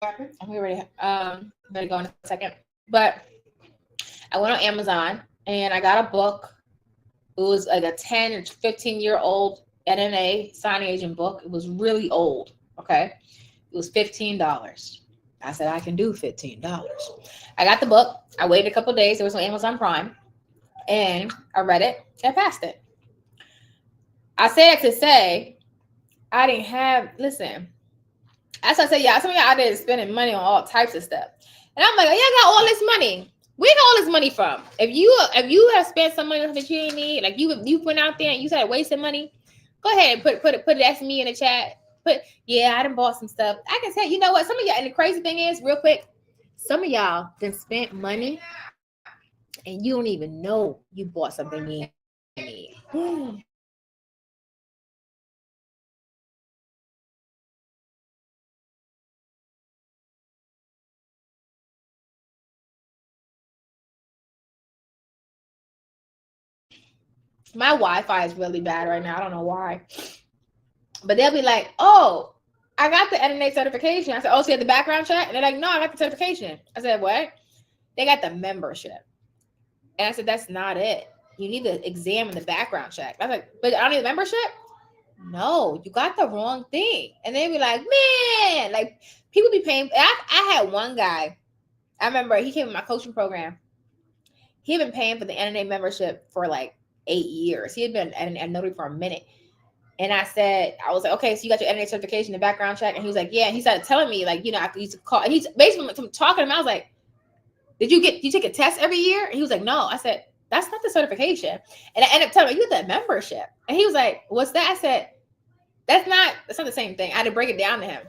I'm ready to go in a second. But I went on Amazon and I got a book. It was like a 10 or 15-year-old NNA signing agent book. It was really old. Okay. It was $15. I said, I can do $15. I got the book. I waited a couple of days. It was on Amazon Prime. And I read it. I passed it. I say that to say, I didn't have, listen, as I said, yeah, some of y'all out there is spending money on all types of stuff. And I'm like, oh, y'all got all this money. Where got all this money from? If you have spent some money that you didn't need, like you went out there and you started wasting money, go ahead and put it that's me in the chat. I done bought some stuff. I can tell you know what, some of y'all, and the crazy thing is, real quick, some of y'all done spent money and you don't even know you bought something you need. My Wi-Fi is really bad right now. I don't know why. But they'll be like, oh, I got the NNA certification. I said, oh, so you had the background check? And they're like, no, I got the certification. I said, what? They got the membership. And I said, that's not it. You need to examine the background check. I was like, but I don't need the membership? No, you got the wrong thing. And they'd be like, man, like people be paying. I had one guy. I remember he came in my coaching program. He had been paying for the NNA membership for like 8 years. He had been at Notary for a minute. And I was like, okay, so you got your NNA certification, the background check. And he was like, yeah. And he started telling me, like, I used to call. And he's basically talking to him. I was like, did you take a test every year? And he was like, no. I said, that's not the certification. And I ended up telling him, you get that membership. And he was like, what's that? I said, that's not the same thing. I had to break it down to him.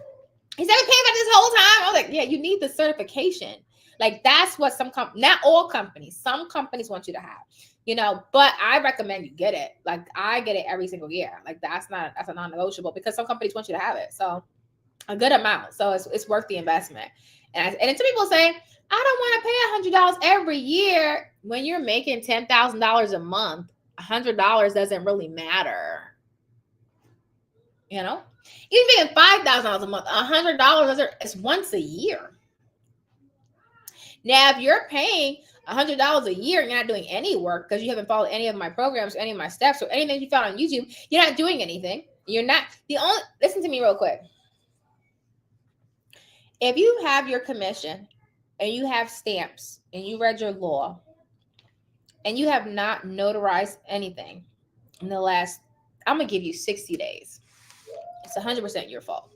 He said, we came about this whole time. I was like, yeah, you need the certification. Like, that's what not all companies, some companies want you to have, but I recommend you get it. Like, I get it every single year. Like, that's a non-negotiable, because some companies want you to have it. So a good amount. So it's worth the investment. And some people say, I don't want to pay $100 every year. When you're making $10,000 a month, $100 doesn't really matter. You're making $5,000 a month, $100 is once a year. Now, if you're paying $100 a year and you're not doing any work because you haven't followed any of my programs, any of my steps, or anything you found on YouTube, you're not doing anything. Listen to me real quick. If you have your commission and you have stamps and you read your law and you have not notarized anything in the last, I'm going to give you 60 days. It's 100% your fault.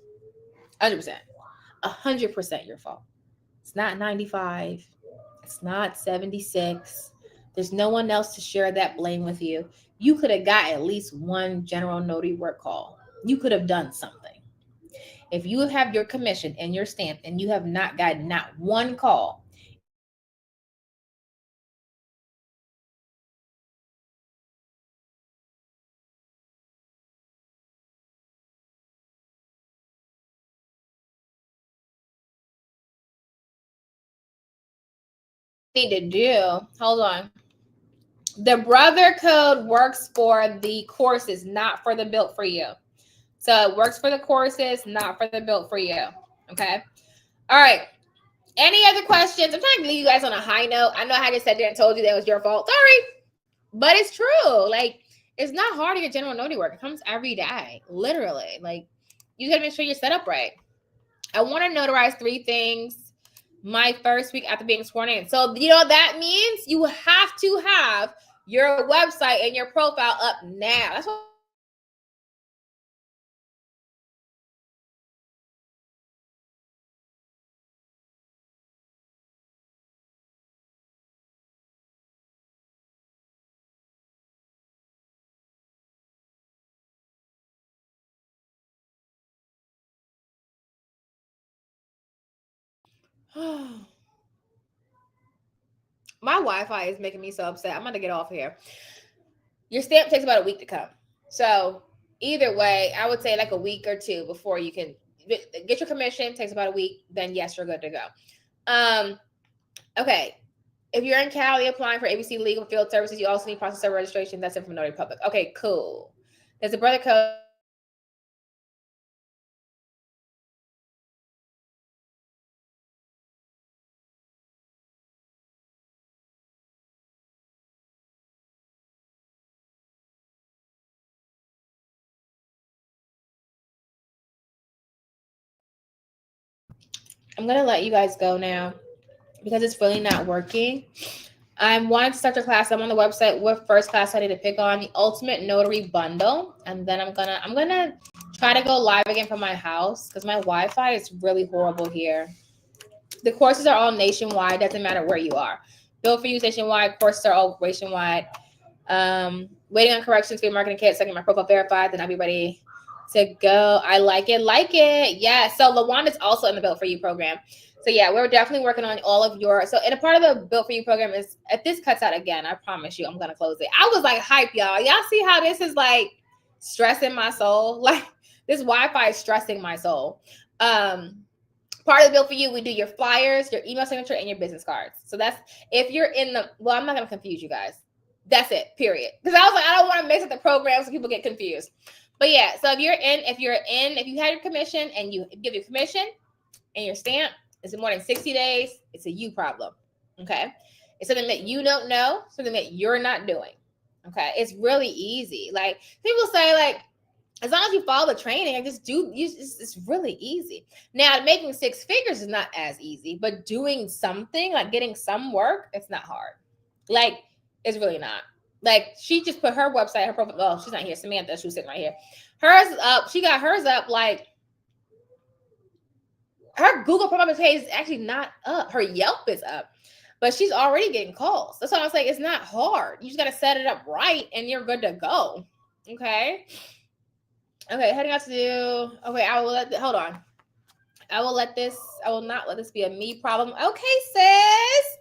100%. 100% your fault. It's not 95. It's not 76. There's no one else to share that blame with you. You could have got at least one general notary work call. You could have done something. If you have your commission and your stamp and you have not gotten not one call, need to do, hold on. The brother code works for the courses, not for the built for you. So it works for the courses, not for the built for you. Okay. All right. Any other questions? I'm trying to leave you guys on a high note. I know I just sat there and told you that was your fault. Sorry. But it's true. Like, it's not hard to get general notary work. It comes every day. Literally. Like, you got to make sure you're set up right. I want to notarize 3 things my first week after being sworn in. So, that means you have to have your website and your profile up now. That's what my Wi-Fi is making me so upset. I'm going to get off here. Your stamp takes about a week to come. So either way, I would say like a week or 2 before you can get your commission. Takes about a week. Then yes, you're good to go. Okay. If you're in Cali applying for ABC Legal Field Services, you also need process server registration. That's it from Notary Public. Okay, cool. There's a brother code. I'm going to let you guys go now because it's really not working. I wanted to start the class. I'm on the website with first class I need to pick on the Ultimate Notary Bundle. And then I'm gonna try to go live again from my house because my Wi-Fi is really horrible here. The courses are all nationwide. Doesn't matter where you are. Built for you nationwide. Courses are all nationwide. Waiting on corrections for your marketing kit. Second, my profile verified. Then I'll be ready to go. I like it. Yeah. So LaWanda's also in the Built for You program. So yeah, we're definitely working on all of your. So and a part of the Built for You program is if this cuts out again, I promise you, I'm gonna close it. I was like hype, y'all. Y'all see how this is like stressing my soul? Like this Wi-Fi is stressing my soul. Part of the Built for You, we do your flyers, your email signature, and your business cards. So that's if you're in the. Well, I'm not gonna confuse you guys. That's it. Period. Because I was like, I don't want to mix up the program so people get confused. But yeah, so if you had your commission and you give your commission and your stamp. Is it more than 60 days? It's a you problem. Okay. It's something that you don't know, something that you're not doing. Okay. It's really easy. Like people say, like, as long as you follow the training, it's really easy. Now, making 6 figures is not as easy, but doing something like getting some work, it's not hard. Like, it's really not. Like she just put her website, her profile. Oh, she's not here. Samantha, she was sitting right here. Hers up. She got hers up. Like her Google profile page is actually not up. Her Yelp is up, but she's already getting calls. That's why I was like, it's not hard. You just got to set it up right, and you're good to go. Okay. Okay. Heading out to do. Okay. I will let. Hold on. I will not let this be a me problem. Okay, sis.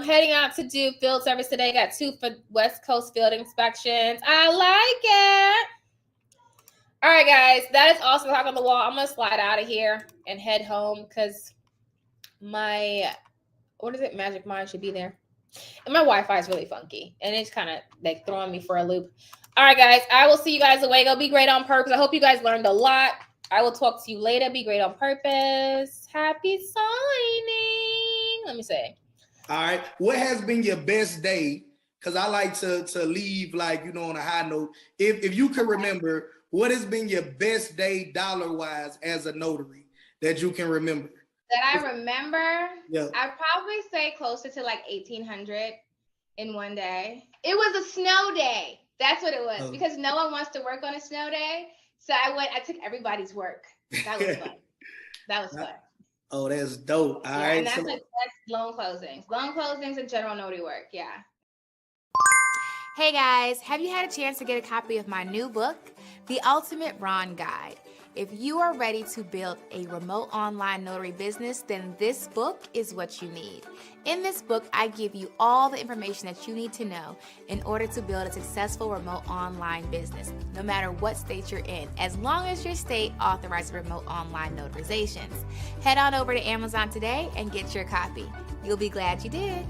Heading out to do field service today. Got 2 for West Coast field inspections. I like it. All right, guys. That is also Talk on the Wall. I'm going to slide out of here and head home because my, Magic Mind should be there. And my Wi-Fi is really funky. And it's kind of like throwing me for a loop. All right, guys. I will see you guys away. Go be great on purpose. I hope you guys learned a lot. I will talk to you later. Be great on purpose. Happy signing. Let me say. All right. What has been your best day? Because I like to leave like, on a high note. If you can remember, what has been your best day dollar-wise as a notary that you can remember? That I remember? Yeah. I'd probably say closer to like 1,800 in one day. It was a snow day. That's what it was. Because no one wants to work on a snow day. So I took everybody's work. That was fun. That was fun. Oh, that's dope. All right. And that's loan closings. Loan closings and general notary work. Yeah. Hey guys, have you had a chance to get a copy of my new book, The Ultimate Ron Guide? If you are ready to build a remote online notary business, then this book is what you need. In this book, I give you all the information that you need to know in order to build a successful remote online business, no matter what state you're in, as long as your state authorizes remote online notarizations. Head on over to Amazon today and get your copy. You'll be glad you did.